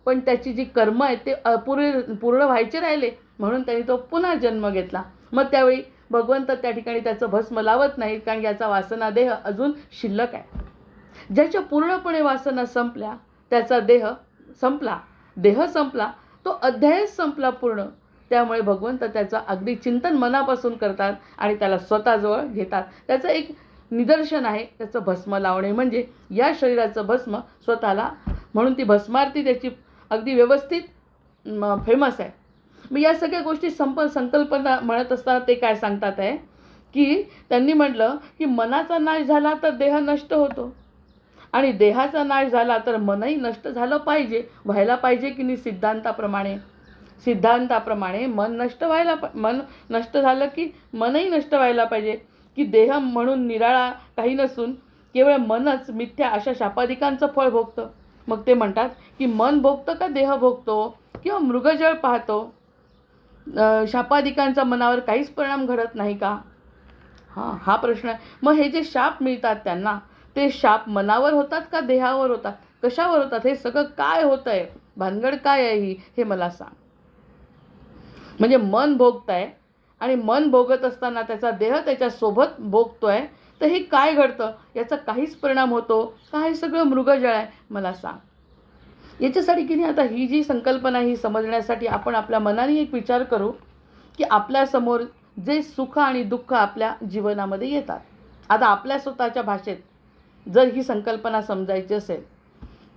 पण त्याची जी कर्म आहे ते पूर्ण व्हायचे राहिले, म्हणून त्यांनी तो पुन्हा जन्म घेतला. मग त्यावेळी भगवंत त्या ठिकाणी त्याचं भस्म लावत नाहीत, कारण याचा वासना देह अजून शिल्लक आहे. ज्याच्या पूर्णपणे वासना संपल्या त्याचा देह संपला, तो अध्यायच संपला पूर्ण. त्यामुळे भगवंत त्याचं अगदी चिंतन मनापासून करतात आणि त्याला स्वतःजवळ घेतात. त्याचं एक निदर्शन आहे त्याचं भस्म लावणे, म्हणजे या शरीराचं भस्म स्वतःला, म्हणून ती भस्मारती त्याची अगदी व्यवस्थित फेमस आहे. मग या सगळ्या गोष्टी संकल्पना म्हणत असताना ते काय सांगतात आहे की त्यांनी म्हटलं की मनाचा नाश झाला तर देह नष्ट होतो आणि देहाचा नाश झाला तर मनही नष्ट व्हायला पाहिजे की नाही. सिद्धांताप्रमाणे मन नष्ट झालं की मनही नष्ट व्हायला पाहिजे, की देह म्हणून निराळा काही नसून केवळ मनच मिथ्या अशा शापादिकांचं फळ भोगतं. मग ते म्हणतात की मन भोगतं का देह भोगतो किंवा मृगजळ पाहतो, शापादिकांचा मनावर काहीच परिणाम घडत नाही का? हा प्रश्न आहे. मग हे जे शाप मिळतात त्यांना, ते शाप मनावर होतात का देहावर होतात, कशावर होतात? हे सगळं काय होतं आहे, भानगड काय आहे ही, हे मला सांग. म्हणजे मन भोगताय आणि मन भोगत असताना त्याचा देह त्याच्यासोबत भोगतोय, तर हे काय घडतं, याचा काहीच परिणाम होतो का, हे सगळं मृगजळ आहे, मला सांग. याच्यासाठी की नाही, आता ही जी संकल्पना ही समजण्यासाठी आपण आपल्या मनाने एक विचार करू की आपल्यासमोर जे सुख आणि दुःख आपल्या जीवनामध्ये येतात. आता आपल्या स्वतःच्या भाषेत जर ही संकल्पना समजायची असेल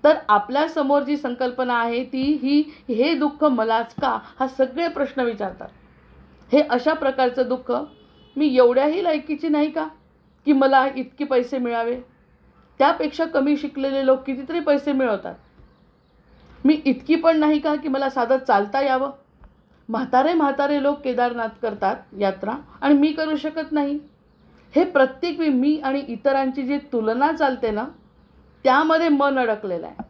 तर आपल्यासमोर जी संकल्पना आहे ती ही, हे दुःख मलाच का, हा सगळे प्रश्न विचारतात. हे अशा प्रकारचं दुःख मी एवढ्याही लायकीची नाही का की मला इतके पैसे मिळावे, त्यापेक्षा कमी शिकलेले लोक कितीतरी पैसे मिळवतात. मी इतकी पण नाही का की मला साधं चालता यावं, म्हातारे म्हातारे लोक केदारनाथ करतात यात्रा आणि मी करू शकत नाही. हे प्रत्येक वेळी मी आणि इतरांची जी तुलना चालते ना, त्यामध्ये मन अडकलेलं आहे.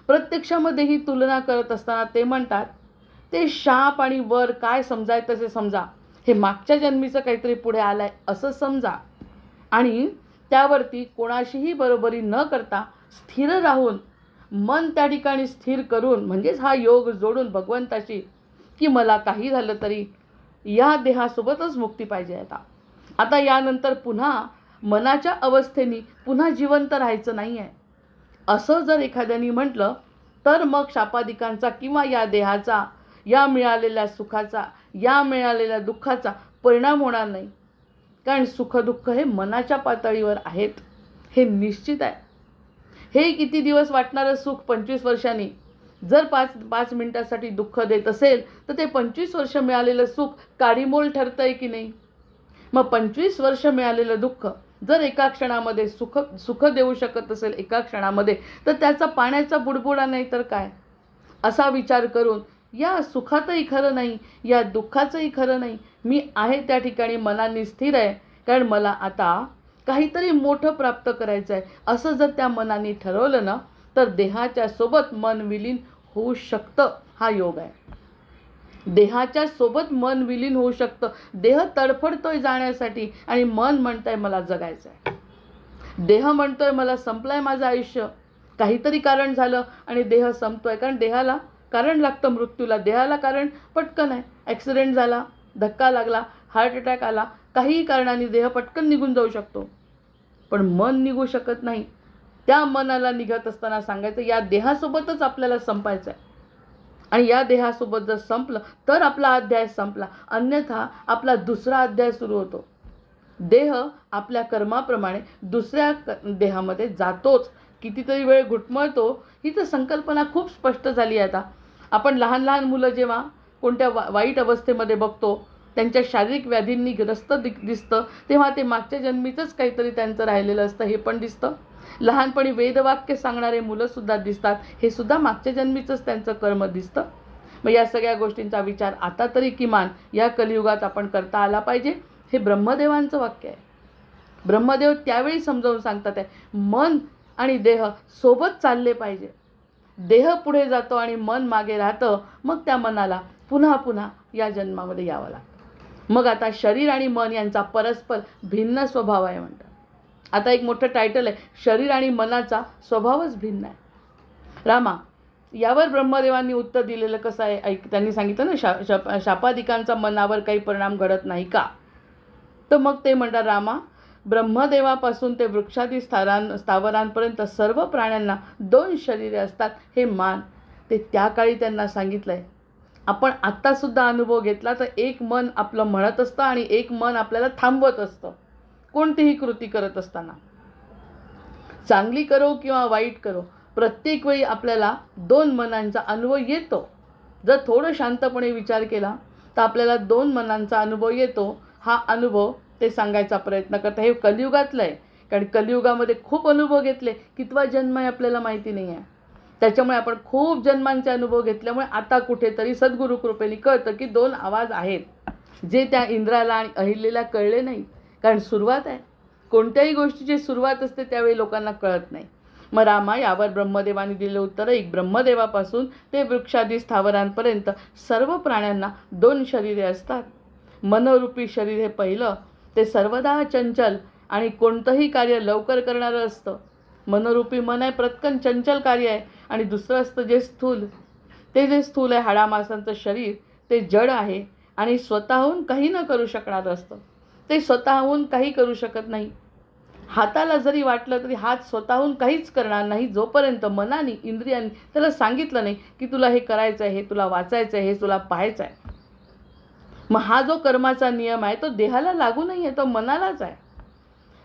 प्रत्यक्षामध्ये ही तुलना करत असताना ते म्हणतात, ते शाप आणि वर काय समजायचं तसे समजा, हे मागच्या जन्मीचं काहीतरी पुढे आलं आहे असं समजा, आणि त्यावरती कोणाशीही बरोबरी न करता स्थिर राहून मन त्या ठिकाणी स्थिर करून, म्हणजेच हा योग जोडून भगवंताशी, की मला काही झालं तरी या देहासोबतच मुक्ती पाहिजे. आता यानंतर पुन्हा मनाच्या अवस्थेने पुन्हा जिवंत राहायचं नाही आहे असं जर एखाद्याने म्हटलं तर मग शापादिकांचा किंवा या देहाचा, या मिळालेल्या सुखाचा, या मिळालेल्या दुःखाचा परिणाम होणार नाही. कारण सुखदुःख हे मनाच्या पातळीवर आहेत, हे निश्चित आहे. हे किती दिवस वाटणारं सुख 25 वर्षांनी जर 5 मिनिटासाठी दुःख देत असेल तर ते 25 वर्ष मिळालेलं सुख काडीमोल ठरतं आहे की नाही. मग 25 वर्ष मिळालेलं दुःख जर एका क्षणामध्ये सुख देऊ शकत असेल एका क्षणामध्ये, तर त्याचा पाण्याचा बुडबुडा नाही तर काय. असा विचार करून या सुखातही खरं नाही, या दुःखाचंही खरं नाही, मी आहे त्या ठिकाणी मनाने स्थिर आहे, कारण मला आता काहीतरी मोठं प्राप्त करायचं आहे असं जर त्या मनाने ठरवलं ना, तर देहाच्या सोबत मन विलीन होऊ शकतं. हा योग आहे. देहाच्या सोबत मन विलीन होऊ शकतं. देह तडफडतोय जाण्यासाठी आणि मन म्हणतंय मला जगायचं आहे. देह म्हणतोय मला संपलंय माझं आयुष्य, काहीतरी कारण झालं आणि देह संपतोय. कारण देहाला कारण लागतं मृत्यूला, देहाला कारण पटकन आहे. ॲक्सिडेंट झाला, धक्का लागला, हार्ट अटॅक आला, काहीही कारणाने देह पटकन निघून जाऊ शकतो, पण मन निघू शकत नाही. त्या मनाला निघत असताना सांगायचं या देहासोबतच आपल्याला संपायचं आहे, आणि या देहासोबत जर संपलं तर आपला अध्याय संपला, अन्यथा आपला दुसरा अध्याय सुरू होतो. देह आपल्या कर्माप्रमाणे दुसऱ्या देहामध्ये जातोच, कितीतरी वेळ घुटमळतो. ही तर संकल्पना खूप स्पष्ट झाली आहे. आता आपण लहान लहान मुलं जेव्हा कोणत्या वाईट अवस्थेमध्ये बघतो, त्यांच्या शारीरिक व्याधींनी ग्रस्त दिसतं, तेव्हा ते मागच्या जन्मीचंच काहीतरी त्यांचं राहिलेलं असतं हे पण दिसतं. लहानपणी वेदवाक्य सांगणारे मुलंसुद्धा दिसतात, हे सुद्धा मागच्या जन्मीचंच त्यांचं कर्म दिसतं. मग या सगळ्या गोष्टींचा विचार आता तरी किमान या कलियुगात आपण करता आला पाहिजे. हे ब्रह्मदेवांचं वाक्य आहे. ब्रह्मदेव त्यावेळी समजावून सांगतात आहे, मन आणि देह सोबत चालले पाहिजे. देह पुढे जातो आणि मन मागे राहतं, मग त्या मनाला पुन्हा पुन्हा या जन्मामध्ये यावं लागतं. मग आता शरीर आणि मन यांचा परस्पर भिन्न स्वभाव आहे म्हणतात. आता एक मोठं टायटल आहे, शरीर आणि मनाचा स्वभावच भिन्न आहे. रामा, यावर ब्रह्मदेवांनी उत्तर दिलेलं कसं आहे त्यांनी सांगितलं ना, शापादिकांचा मनावर काही परिणाम घडत नाही का. तर मग ते म्हणतात, रामा, ब्रह्मदेवापासून ते वृक्षादी स्थावरांपर्यंत सर्व प्राण्यांना 2 शरीरे असतात हे मान. ते त्या काळी त्यांना सांगितलं आहे. आपण आत्तासुद्धा अनुभव घेतला तर एक मन आपलं म्हणत असतं आणि एक मन आपल्याला थांबवत असतं कोणतीही कृती करत असताना. चांगली करो किंवा वाईट करो, प्रत्येक वेळी आपल्याला 2 मनांचा अनुभव येतो. जर थोडं शांतपणे विचार केला तर आपल्याला 2 मनांचा अनुभव येतो. हा अनुभव ते सांगायचा प्रयत्न करतात. हे कलियुगातलं आहे, कारण कलियुगामध्ये खूप अनुभव घेतले, कितवा जन्म आहे आपल्याला माहिती नाही आहे. त्याच्यामुळे आपण खूप जन्मांचे अनुभव घेतल्यामुळे आता कुठेतरी सद्गुरू कृपेने कळतं की 2 आवाज आहेत, जे त्या इंद्राला आणि अहिल्याला कळले नाही. कारण सुरुवात आहे, कोणत्याही गोष्टीची सुरुवात असते त्यावेळी लोकांना कळत नाही. मग रामा, यावर ब्रह्मदेवाने दिलेलं उत्तर एक, ब्रह्मदेवापासून ते वृक्षादी स्थावरांपर्यंत सर्व प्राण्यांना 2 शरीरे असतात. मनोरूपी शरीर हे पहिलं, ते सर्वदा चंचल आणि कोणतंही कार्य लवकर करणारं असतं. मनोरूपी मन आहे, पटकन चंचल कार्य आहे. आणि दुसरं असतं जे स्थूल, ते जे स्थूल आहे हाडामासांचं शरीर, ते जड आहे आणि स्वतःहून काही न करू शकणारं असतं. ते स्वतःहून काही करू शकत नाही. हाताला जरी वाटलं तरी हात स्वतःहून काहीच करणार नाही जोपर्यंत मनाने इंद्रियांनी त्याला सांगितलं नाही की तुला हे करायचं आहे, हे तुला वाचायचं आहे, हे तुला पाहायचं आहे. मग हा जो कर्माचा नियम आहे तो देहाला लागू नाही आहे, तो मनालाच आहे.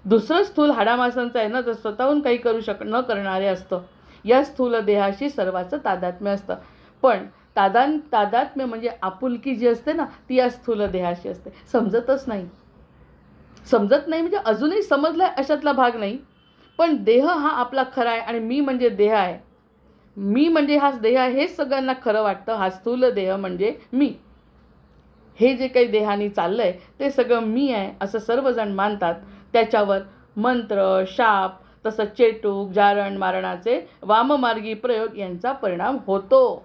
दुसरं स्थूल हाडामासांचं आहे ना, तर स्वतःहून काही करू न करणारे असतं. या स्थूल देहाशी सर्वाचं तादात्म्य असतं. पण तादात्म्य म्हणजे आपुलकी जी असते ना, ती या स्थूल देहाशी असते. समजत नाही म्हणजे अजूनही समजलाय अशातला भाग नाही. पण देह हा आपला खरा आहे आणि मी म्हणजे देह आहे. मी म्हणजे हाच देह आहे हेच सगळ्यांना खरं वाटतं. हा स्थूल देह म्हणजे मी. हे जे काही देहाने चाललंय ते सगळं मी आहे असं सर्वजण मानतात. त्याच्यावर मंत्र, शाप, तसं चेटूक, जारण मारणाचे वाममार्गी प्रयोग यांचा परिणाम होतो.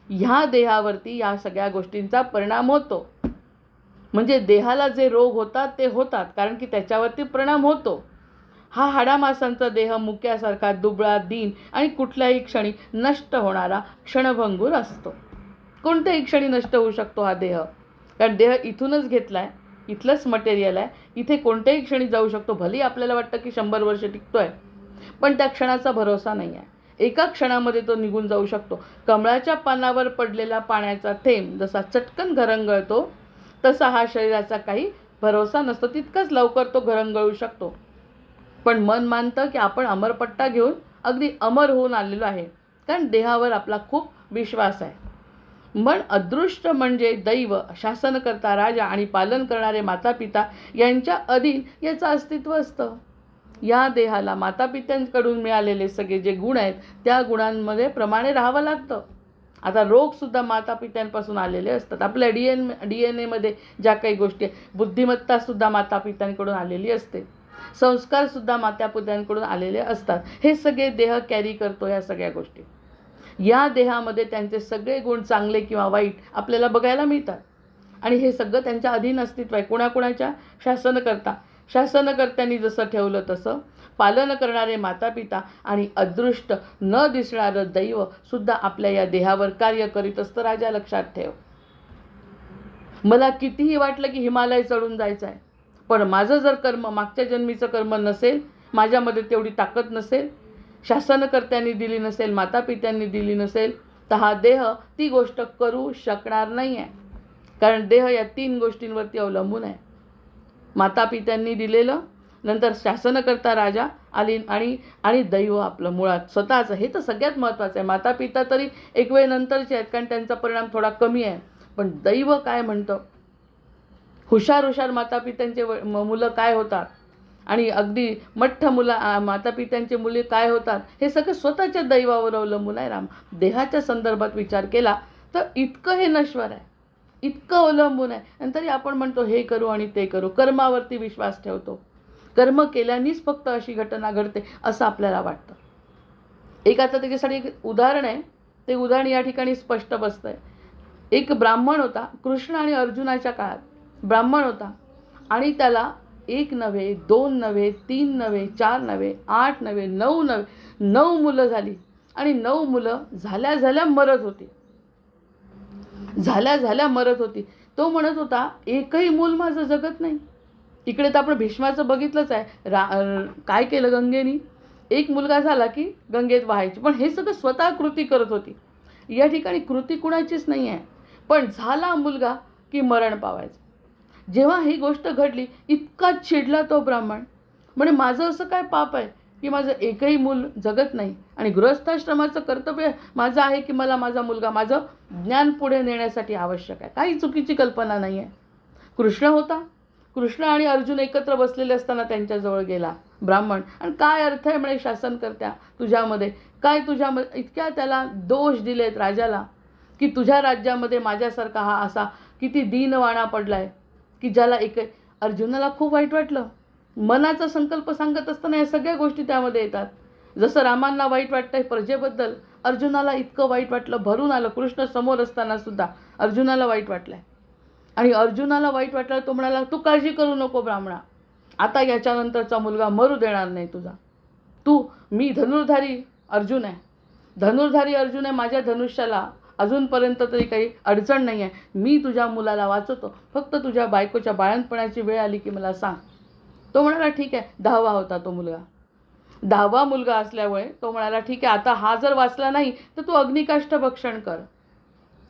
ह्या देहावरती या सगळ्या गोष्टींचा परिणाम होतो. म्हणजे देहाला जे रोग होतात ते होतात कारण की त्याच्यावरती परिणाम होतो. हा हाडामासांचा देह मुक्यासारखा दुबळा, दीन आणि कुठल्याही क्षणी नष्ट होणारा क्षणभंगूर असतो. कोणत्याही क्षणी नष्ट होऊ शकतो हा देह. कारण देह इथूनच घेतला आहे, इथलंच मटेरियल आहे, इथे कोणत्याही क्षणी जाऊ शकतो. भलेही आपल्याला वाटतं की 100 वर्ष टिकतोय, पण त्या क्षणाचा भरोसा नाही आहे. एका क्षणामध्ये तो निघून जाऊ शकतो. कमळाच्या पानावर पडलेला पाण्याचा थेंब जसा चटकन घरंगळतो तसा हा शरीराचा काही भरोसा नसतो. तितकंच लवकर तो घरंगळू शकतो. पण मन मानतं की आपण अमरपट्टा घेऊन अगदी अमर होऊन आलेलो आहे, कारण देहावर आपला खूप विश्वास आहे. मन अदृष्ट म्हणजे दैव, शासनकर्ता राजा आणि पालन करणारे मातापिता यांच्या अधीन याचं अस्तित्व असतं. या देहाला मातापित्यांकडून मिळालेले सगळे जे गुण आहेत त्या गुणांमध्ये प्रमाणे राहावं लागतं. आता रोगसुद्धा मातापित्यांपासून आलेले असतात. आपल्या DNA मध्ये ज्या काही गोष्टी आहेत, बुद्धिमत्तासुद्धा मातापित्यांकडून आलेली असते. संस्कारसुद्धा मातापित्यांकडून आलेले असतात. हे सगळे देह कॅरी करतो ह्या सगळ्या गोष्टी. या देहामध्ये त्यांचे सगळे गुण चांगले किंवा वाईट आपल्याला बघायला मिळतात. आणि हे सगळं त्यांच्या अधीन अस्तित्व आहे. कोणाकोणाच्या? शासनकर्त्यांनी जसं ठेवलं तसं पालन करणारे मातापिता आणि अदृष्ट न दिसणारं दैव सुद्धा आपल्या या देहावर कार्य करीत असतं. राजा, लक्षात ठेव. मला कितीही वाटलं की हिमालय चढून जायचं आहे, पण माझं जर कर्म मागच्या जन्मीचं कर्म नसेल, माझ्यामध्ये तेवढी ताकद नसेल, शासनकर्त्यांनी दिली नसेल, मातापित्यांनी दिली नसेल, तर हा देह ती गोष्ट करू शकणार नाही आहे. कारण देह या 3 गोष्टींवरती अवलंबून आहे. मातापित्यांनी दिलेलं, नंतर शासनकर्ता राजा आणि दैव आपलं मुळात स्वतःचं. हे तर सगळ्यात महत्त्वाचं आहे. मातापिता तरी एक वेळ नंतरचे आहेत कारण त्यांचा परिणाम थोडा कमी आहे. पण दैव काय म्हणतं? हुशार मातापित्यांचे मुलं काय होतात आणि अगदी मठ्ठ मातापित्यांचे मुले काय होतात, हे सगळं स्वतःच्या दैवावर अवलंबून आहे. देहाच्या संदर्भात विचार केला तर इतकं हे नश्वर आहे, इतकं अवलंबून आहे. आणि तरी आपण म्हणतो हे करू आणि ते करू, कर्मावरती विश्वास ठेवतो. कर्म केल्यानेच फक्त अशी घटना घडते असं आपल्याला वाटतं. आता त्याच्यासाठी एक उदाहरण आहे. ते उदाहरण या ठिकाणी स्पष्ट बसतंय. एक ब्राह्मण होता. कृष्ण आणि अर्जुनाच्या काळात ब्राह्मण होता आणि त्याला 1 नव्हे, 2 नव्हे, 3 नव्हे, 4 नव्हे, 8 नव्हे, 9 नव्हे, 9 मुलं झाली. आणि 9 मुलं झाल्या मरत होती. तो म्हणत होता एकही मूल माझं जगत नाही. इकडे तर आपण भीष्माचं बघितलंच आहे. काय केलं गंगेनी? एक मुलगा झाला की गंगेत वाहायची. पण हे सगळं स्वतः कृती करत होती. या ठिकाणी कृती कुणाचीच नाही आहे, पण झाला मुलगा की मरण पावायचं. जेव्हा ही गोष्ट घडली इतका चिडला तो ब्राह्मण. म्हणजे माझं असं काय पाप आहे की माझं एकही मूल जगत नाही, आणि गृहस्थाश्रमाचं कर्तव्य माझं आहे की मला माझा मुलगा माझं ज्ञान पुढे नेण्यासाठी आवश्यक आहे. काही चुकीची कल्पना नाही आहे. कृष्ण आणि अर्जुन एकत्र बसलेले असताना त्यांच्याजवळ गेला ब्राह्मण. आणि काय अर्थ आहे म्हणे शासनकर्त्या तुझ्यामध्ये, काय तुझ्यामध्ये इतक्या त्याला दोष दिलेत राजाला की तुझ्या राज्यामध्ये माझ्यासारखा हा असा किती दीनवाणा पडलाय की ज्याला अर्जुनाला खूप वाईट वाटलं. मनाचा संकल्प सांगत असताना या सगळ्या गोष्टी त्यामध्ये येतात. जसं रामांना वाईट वाटतंय प्रजेबद्दल, अर्जुनाला इतकं वाईट वाटलं, भरून आलं. कृष्ण समोर असताना सुद्धा अर्जुनाला वाईट वाटलंय. आणि अर्जुनाला वाईट वाटलं, तो म्हणाला तू काळजी करू नको ब्राह्मणा, आता याच्यानंतरचा मुलगा मरू देणार नाही तुझा. मी धनुर्धारी अर्जुन आहे. माझ्या धनुष्याला अजूनपर्यंत तरी काही अडचण नाही आहे. मी तुझ्या मुलाला वाचवतो. फक्त तुझ्या बायकोच्या बाळंतपणाची वेळ आली की मला सांग. तो म्हणाला ठीक आहे, 10वा होता तो मुलगा. 10वा मुलगा असल्यामुळे तो म्हणाला ठीक आहे, आता हा जर वाचला नाही तर तू अग्निकाष्ठ भक्षण कर.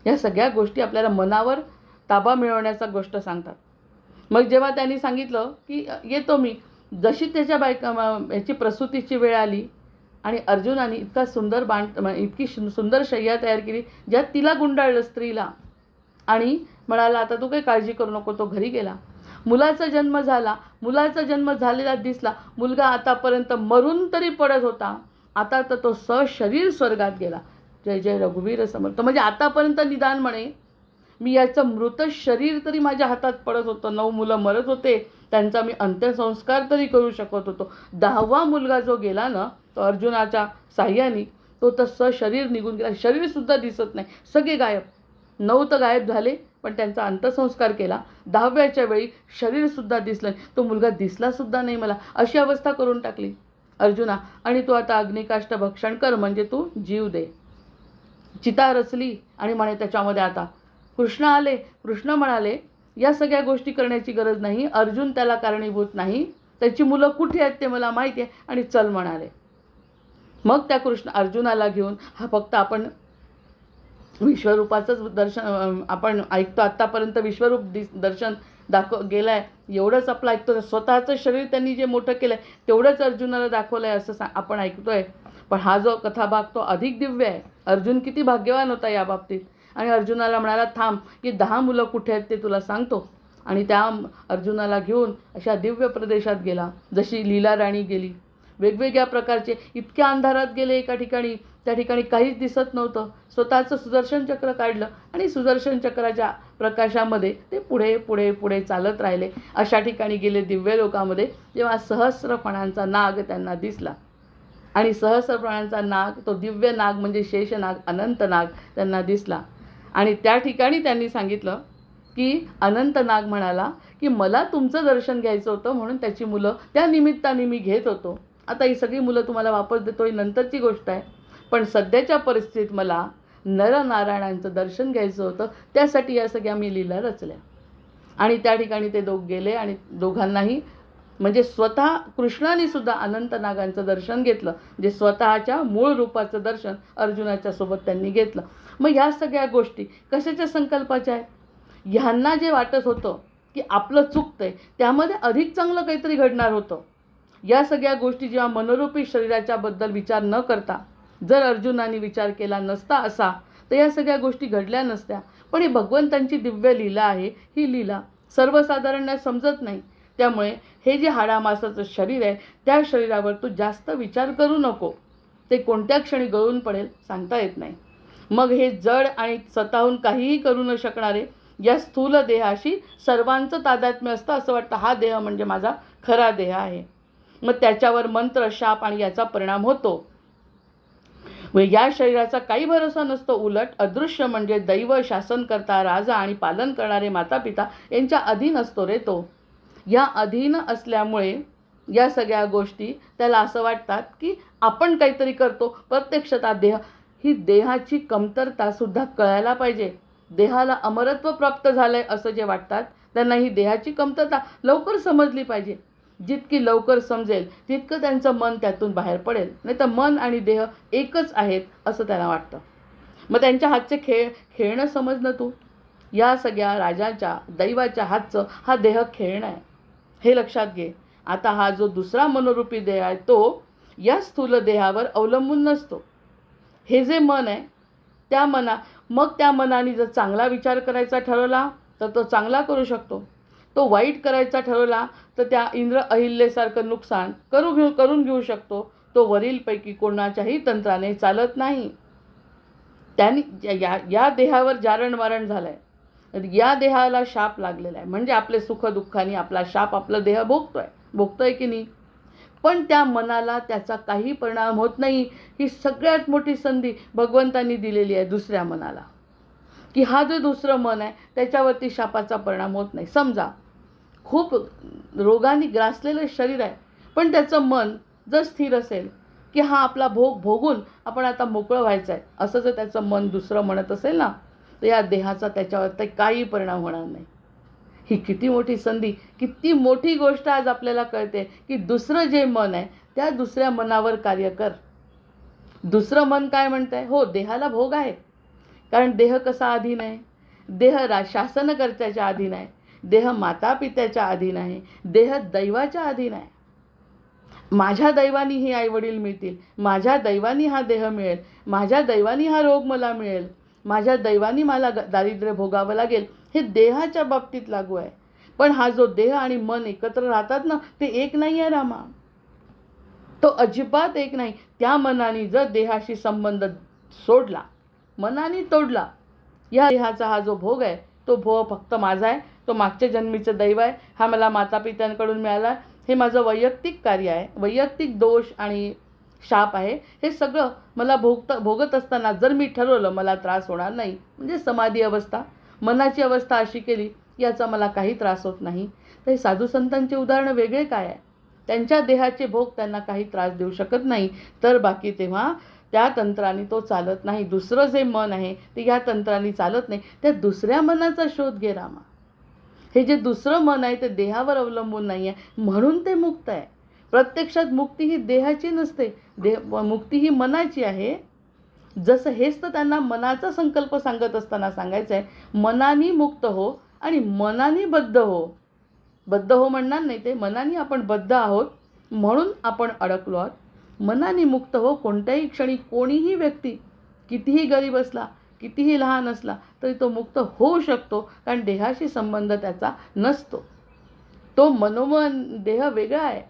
या सगळ्या गोष्टी आपल्याला मनावर ताबा मिळवण्याचा गोष्ट सांगतात. मग जेव्हा त्यांनी सांगितलं की येतो मी, जशी त्याच्या याची प्रसूतीची वेळ आली आणि अर्जुनाने इतका सुंदर इतकी सुंदर शय्या तयार केली ज्यात तिला गुंडाळलं स्त्रीला, आणि म्हणाला आता तू काही काळजी करू नको. तो घरी गेला. मुलाचा जन्म झाला. मुलाचा जन्म झालेला दिसला. मुलगा आतापर्यंत मरून तरी पडत होता, आता तर तो सशरीर स्वर्गात गेला. जय जय रघुवीर समर्थ. म्हणजे आतापर्यंत निदान म्हणे मी याचं मृत शरीर तरी माझ्या हातात पडत होतं. 9 मुलं मरत होते, त्यांचा मी अंत्यसंस्कार तरी करू शकत होतो. 10वा मुलगा जो गेला ना, तो अर्जुनाच्या साह्याने, तो तर सशरीर निघून गेला. शरीरसुद्धा दिसत नाही, सगळे गायब. 9 तर गायब झाले, पण त्यांचा अंत्यसंस्कार केला. 10व्याच्या वेळी शरीरसुद्धा दिसलं नाही, तो मुलगा दिसलासुद्धा नाही मला. अशी अवस्था करून टाकली अर्जुना. आणि तू आता अग्निकाष्ठ भक्षण कर, म्हणजे तू जीव दे. चिता रचली आणि म्हणे त्याच्यामध्ये आता कृष्ण आले. कृष्ण म्हणाले या सगळ्या गोष्टी करण्याची गरज नाही, अर्जुन त्याला कारणीभूत नाही, त्याची मुलं कुठे आहेत ते मला माहिती आहे, आणि चल म्हणाले. मग त्या अर्जुनाला घेऊन, हा फक्त आपण विश्वरूपाचंच दर्शन आपण ऐकतो, आत्तापर्यंत विश्वरूप दर्शन गेलं आहे एवढंच आपलं ऐकतो. स्वतःचं शरीर त्यांनी जे मोठं केलं आहे तेवढंच अर्जुनाला दाखवलं आहे असं आपण ऐकतो आहे. पण हा जो कथाभाग तो अधिक दिव्य आहे. अर्जुन किती भाग्यवान होता या बाबतीत. आणि अर्जुनाला म्हणाला थांब, की 10 मुलं कुठे आहेत ते तुला सांगतो. आणि त्या अर्जुनाला घेऊन अशा दिव्य प्रदेशात गेला, जशी लीला राणी गेली. वेगवेगळ्या प्रकारचे, इतक्या अंधारात गेले एका ठिकाणी, त्या ठिकाणी काहीच दिसत नव्हतं. स्वतःचं सुदर्शन चक्र काढलं आणि सुदर्शन चक्राच्या प्रकाशामध्ये ते पुढे पुढे पुढे चालत राहिले. अशा ठिकाणी गेले दिव्य लोकामध्ये, जेव्हा सहस्रफणांचा नाग त्यांना दिसला. आणि सहस्रफणांचा नाग, तो दिव्य नाग म्हणजे शेषनाग, अनंत नाग त्यांना दिसला. आणि त्या ठिकाणी त्यांनी सांगितलं की अनंत नाग म्हणाला की मला तुमचं दर्शन घ्यायचं होतं, म्हणून त्याची मुलं त्या निमित्ताने मी घेत होतो. आता ही सगळी मुलं तुम्हाला वापस देतो, ही नंतरची गोष्ट आहे. पण सध्याच्या परिस्थितीत मला नरनारायणांचं दर्शन घ्यायचं होतं, त्यासाठी या सगळ्या मी लीला रचल्या. आणि त्या ठिकाणी ते गेले आणि दोघांनाही, म्हणजे स्वतः कृष्णाने सुद्धा अनंत नागांचं दर्शन घेतलं, जे स्वतःच्या मूळ रूपाचं दर्शन अर्जुनाच्या सोबत त्यांनी घेतलं. मग ह्या सगळ्या गोष्टी कशाच्या संकल्पाच्या आहेत? ह्यांना जे वाटत होतं की आपलं चुकतंय, त्यामध्ये अधिक चांगलं काहीतरी घडणार होतं. या सगळ्या गोष्टी जेव्हा मनोरूपी शरीराच्या बद्दल विचार न करता जर अर्जुनाने विचार केला नसता असा, तर या सगळ्या गोष्टी घडल्या नसत्या. पण ही भगवंतांची दिव्य लीला आहे. ही लीला सर्वसाधारणना समजत नाही. त्यामुळे हे जे हाडामासाचं शरीर आहे, त्या शरीरावर तू जास्त विचार करू नको. ते कोणत्या क्षणी गळून पडेल सांगता येत नाही. मग हे जड आणि स्वतःहून काहीही करू न शकणारे या स्थूल देहाशी सर्वांचं तादात्म्य असतं. असं वाटतं हा देह म्हणजे माझा खरा देह आहे. मग त्याच्यावर मंत्र, शाप आणि याचा परिणाम होतो. या शरीराचा काही भरोसा नसतो. उलट अदृश्य म्हणजे दैव, शासनकर्ता, राजा आणि पालन करणारे माता पिता यांच्या अधीन असतो रे तो. या अधीन असल्यामुळे या सगळ्या गोष्टी त्याला असं वाटतात की आपण काहीतरी करतो. प्रत्यक्षतः ही देहाची कमतरता सुद्धा कळायला पाहिजे. देहाला अमरत्व प्राप्त झालंय असं जे वाटतात त्यांना ही देहाची कमतरता लवकर समजली पाहिजे. जितकी लवकर समजेल तितकं त्यांचं मन त्यातून बाहेर पडेल. नाही तर मन आणि देह एकच आहेत असं त्यांना वाटतं. मग त्यांच्या हातचे खेळणं समजणं तू. या सगळ्या राजाच्या, दैवाच्या हातचं हा देह खेळणं आहे, हे लक्षात घे. आता हा जो दुसरा मनोरूपी देह आहे तो या स्थूल देहावर अवलंबून नसतो. हे जे मन आहे त्या मनाने जर चांगला विचार करायचा ठरवला तर तो चांगला करू शकतो. तो वाईट करायचा ठरवला तर त्या इंद्र अहिल्यासारखं नुकसान करून घेऊ शकतो. तो वरीलपैकी कोणाच्याही तंत्राने चालत नाही. त्यांनी या देहावर जारण झालं आहे. या देहाला शाप लागलेला आहे. म्हणजे आपले सुखदुःखाने आपला शाप आपला देह भोगतोय की नाही. पण त्या मनाला त्याचा काही परिणाम होत नाही. ही सगळ्यात मोठी संधी भगवंतांनी दिलेली आहे दुसऱ्या मनाला, की हा जो दुसरं मन आहे त्याच्यावरती शापाचा परिणाम होत नाही. समजा खूप रोगाने ग्रासलेलं शरीर आहे, पण त्याचं मन जर स्थिर असेल की हा आपला भोग भोगून आपण आता मोकळं व्हायचं आहे, असं जर त्याचं मन दुसरं म्हणत असेल ना, तर या देहाचा त्याच्यावर काही परिणाम होणार नाही. ही किती मोठी संधी, किती मोठी गोष्ट आज आपल्याला कळते की दुसरं जे मन आहे त्या दुसऱ्या मनावर कार्य कर. दुसरं मन काय म्हणतंय? हो, देहाला भोग आहे, कारण देह कसा अधीन आहे? देह शासनकर्त्याच्या अधीन आहे, देह मातापित्याच्या अधीन आहे, देह दैवाच्या अधीन आहे. माझ्या दैवानी ही आईवडील मिळतील, माझ्या दैवानी हा देह मिळेल, माझ्या दैवानी हा रोग मला मिळेल, माझ्या दैवानी मला दारिद्र्य भोगावं लागेल, हे देहाच्या बाबतीत लागू आहे. पण हा जो देह आणि मन एकत्र राहतात ना, ते एक नाही आहे रामा. तो अजिबात एक नाही. त्या मनाने जर देहाशी संबंध सोडला, मनाने तोडला, या देहाचा हा जो भोग आहे तो भोग फक्त माझा आहे, तो मागच्या जन्मीचं दैव आहे, हा मला मातापित्यांकडून मिळाला, हे माझं वैयक्तिक कार्य आहे, वैयक्तिक दोष आणि शाप आहे, हे सगळं मला भोगत असताना जर मी ठरवलं मला त्रास होणार नाही, म्हणजे समाधी अवस्था, मनाची अवस्था अशी केली याचा मला काही त्रास होत नाही, तर हे साधू संतांचे उदाहरणं वेगळे काय आहे? त्यांच्या देहाचे भोग त्यांना काही त्रास देऊ शकत नाही, तर बाकी तेव्हा त्या तंत्राने तो चालत नाही. दुसरं जे मन आहे ते या तंत्राने चालत नाही. त्या दुसऱ्या मनाचा शोध घे रामा. हे जे दुसरं मन आहे ते देहावर अवलंबून नाही आहे, म्हणून ते मुक्त आहे. प्रत्यक्षात मुक्ती ही देहाची नसते, मुक्ती ही मनाची आहे. जसं हेच तर त्यांना मनाचा संकल्प सांगत असताना सांगायचं आहे, मनाने मुक्त हो आणि मनाने बद्ध हो. बद्ध हो म्हणणार नाही ते, मनाने आपण बद्ध आहोत म्हणून आपण अडकलो आहोत. मनाने मुक्त हो. कोणत्याही क्षणी कोणीही व्यक्ती कितीही गरीब असला, कितीही लहान असला तरी तो मुक्त होऊ शकतो, कारण देहाशी संबंध त्याचा नसतो. तो मनोमन देह वेगळा आहे,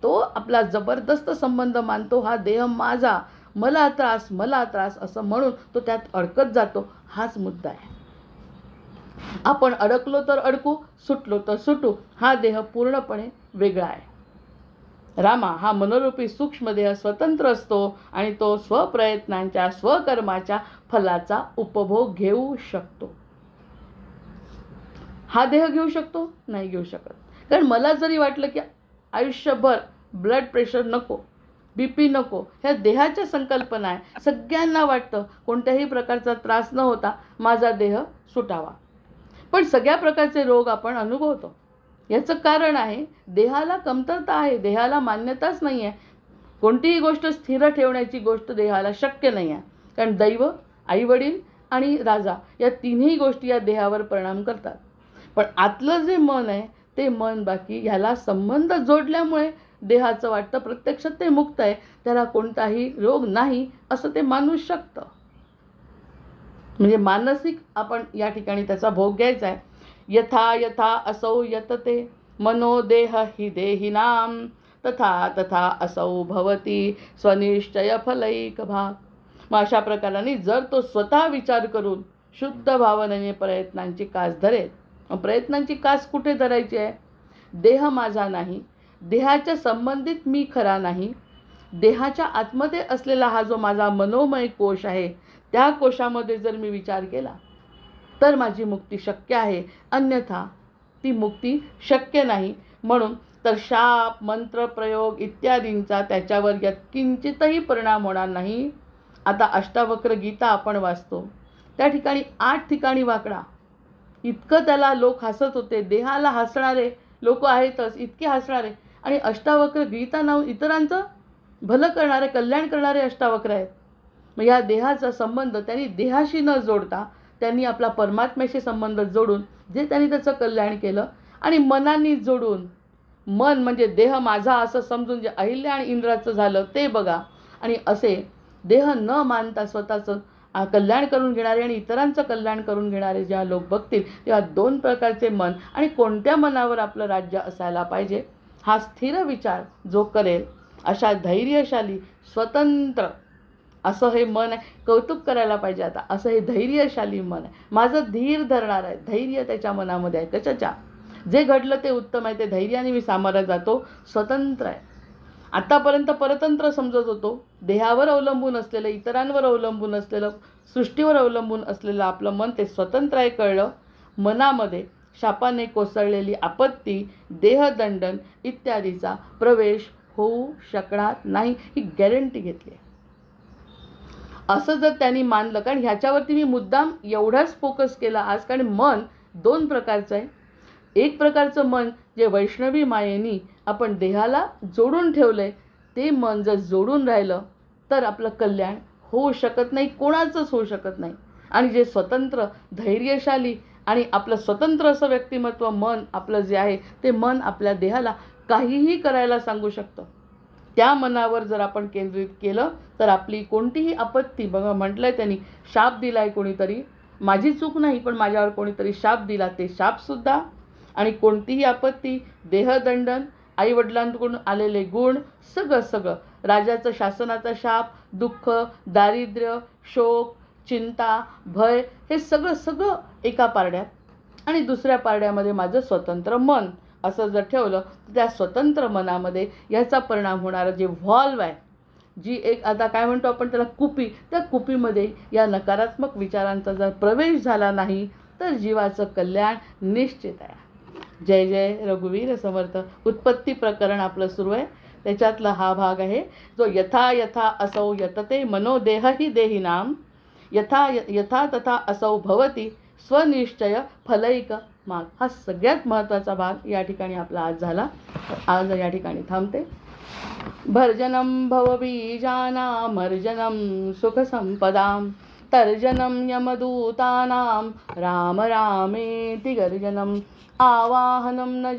तो आपला जबरदस्त संबंध मानतो. हा देह माझा, मला त्रास असं म्हणून तो त्यात अडकत जातो. हाच मुद्दा आहे. आपण अडकलो तर अडकू, सुटलो तर सुटू. हा देह पूर्णपणे वेगळा आहे. रामा, हा मनोरूपी सूक्ष्मदेह स्वतंत्र असतो आणि तो स्वप्रयत्नांच्या स्वकर्माच्या फलाचा उपभोग घेऊ शकतो. हा देह घेऊ शकतो? नाही घेऊ शकत. कारण मला जरी वाटलं की आयुष्यभर ब्लड प्रेशर नको, BP नको, ह्या देहाच्या संकल्पना आहे. सगळ्यांना वाटतं कोणत्याही प्रकारचा त्रास न होता माझा देह सुटावा, पण सगळ्या प्रकारचे रोग आपण अनुभवतो. याचं कारण आहे देहाला कमतरता आहे, देहाला मान्यताच नाही आहे. कोणतीही गोष्ट स्थिर ठेवण्याची गोष्ट देहाला शक्य नाही आहे, कारण दैव, आईवडील आणि राजा या तिन्ही गोष्टी या देहावर परिणाम करतात. पण आतलं जे मन आहे ते मन बाकी ह्याला संबंध जोडल्यामुळे देहाचं वाटतं प्रत्यक्षात ते मुक्त आहे, त्याला कोणताही रोग नाही असं ते मानू शकतं. म्हणजे मानसिक आपण या ठिकाणी त्याचा भोग घ्यायचा आहे. यथा यथा असौ यतते मनोदेह हि देहिनाम तथा तथा असौ भवती स्वनिश्चय फलैक भाग. मग अशा प्रकाराने जर तो स्वतः विचार करून शुद्ध भावनेने प्रयत्नांची कास धरेल. प्रयत्नांची कास कुठे धरायची आहे? देह माझा नाही, देहाच्या संबंधित मी खरा नाही, देहाच्या आतमध्ये असलेला हा जो माझा मनोमय कोश आहे त्या कोशामध्ये जर मी विचार केला तर माझी मुक्ती शक्य आहे, अन्यथा ती मुक्ती शक्य नाही. म्हणून तर शाप, मंत्र, प्रयोग इत्यादींचा त्याच्यावर यत्किंचितही परिणाम होणार नाही. आता अष्टावक्र गीता आपण वाचतो, त्या ठिकाणी 8 ठिकाणी वाकडा, इतकं त्याला लोक हसत होते. देहाला हसणारे लोक आहेतच, इतके हसणारे. आणि अष्टावक्र गीता नाव इतरांचं भलं करणारे, कल्याण करणारे अष्टावक्र आहेत. मग या देहाचा संबंध त्यांनी देहाशी न जोडता त्यांनी आपला परमात्म्याशी संबंध जोडून जे त्यांनी त्याचं कल्याण केलं, आणि मनाने जोडून, मन म्हणजे देह माझा असं समजून जे अहिल्या आणि इंद्राचं झालं ते बघा. आणि असे देह न मानता स्वतःचं कल्याण करून घेणारे आणि इतरांचं कल्याण करून घेणारे जेव्हा लोक बघतील तेव्हा 2 प्रकारचे मन आणि कोणत्या मनावर आपलं राज्य असायला पाहिजे हा स्थिर विचार जो करेल, अशा धैर्यशाली स्वतंत्र असं हे मन आहे. कौतुक करायला पाहिजे आता, असं हे धैर्यशाली मन आहे, माझं धीर धरणार आहे. धैर्य त्याच्या मनामध्ये आहे. कशाच्या? जे घडलं ते उत्तम आहे, ते धैर्याने मी सामोरं जातो, स्वतंत्र आहे. आतापर्यंत परतंत्र समजत होतो, देहावर अवलंबून असलेलं, इतरांवर अवलंबून असलेलं, सृष्टीवर अवलंबून असलेलं आपलं मन ते स्वतंत्र आहे कळलं. मनामध्ये शापाने कोसळलेली आपत्ती, देहदंडन इत्यादीचा प्रवेश होऊ शकणार नाही, ही गॅरंटी घेतली आहे. असं जर त्यांनी मानलं, कारण ह्याच्यावरती मी मुद्दाम एवढाच फोकस केला आज, कारण मन 2 प्रकारचं आहे. एक प्रकारचं मन जे वैष्णवी मायेनी आपण देहाला जोडून ठेवलंय, ते मन जर जोडून राहिलं तर आपलं कल्याण होऊ शकत नाही, कोणाचंच होऊ शकत नाही. आणि जे स्वतंत्र, धैर्यशाली आणि आपलं स्वतंत्र असं व्यक्तिमत्व मन आपलं जे आहे, ते मन आपल्या देहाला काहीही करायला सांगू शकतं. त्या मनावर जर आपण केंद्रित केलं तर आपली कोणतीही आपत्ती, बघा म्हटलंय त्यांनी, शाप दिलाय कोणीतरी, माझी चूक नाही पण माझ्यावर कोणीतरी शाप दिला, ते शापसुद्धा, आणि कोणतीही आपत्ती, देहदंडन, आईवडिलांकडून आलेले गुण, सगळं सगळं, राजाचं शासनाचा शाप, दुःख, दारिद्र्य, शोक, चिंता, भय, हे सगळं सगळं एका पारड्यात, आणि दुसऱ्या पारड्यामध्ये माझं स्वतंत्र मन, असं जर ठेवलं तर त्या स्वतंत्र मनामध्ये ह्याचा परिणाम होणारं जे व्हॉल्व आहे, जी एक आता काय म्हणतो आपण त्याला कुपी, त्या कुपीमध्ये या नकारात्मक विचारांचा जर प्रवेश झाला नाही तर जीवाचं कल्याण निश्चित आहे. जय जय रघुवीर समर्थ. उत्पत्ती प्रकरण आपलं सुरू आहे, त्याच्यातला हा भाग आहे जो यथा यथा असौ यतते मनोदेहही देहिनाम यथा यथा तथा असौ भवती स्वनिश्चय फलैक माग. हा सगळ्यात महत्त्वाचा भाग या ठिकाणी आपला आज झाला. आज या ठिकाणी थांबते. भर्जनं भवबीजानामर्जनं सुखसंपदां तर्जनं यमदूतानां राम रामेति गर्जनम् आवाहनं न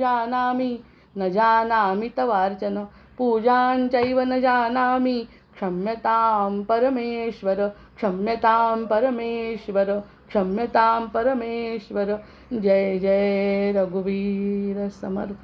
जानामि तवार्चन पूजां चैव न जानामि क्षम्यतां परमेश्वर क्षम्यतां परमेश्वर. जय जय रघुवीर समर्थ.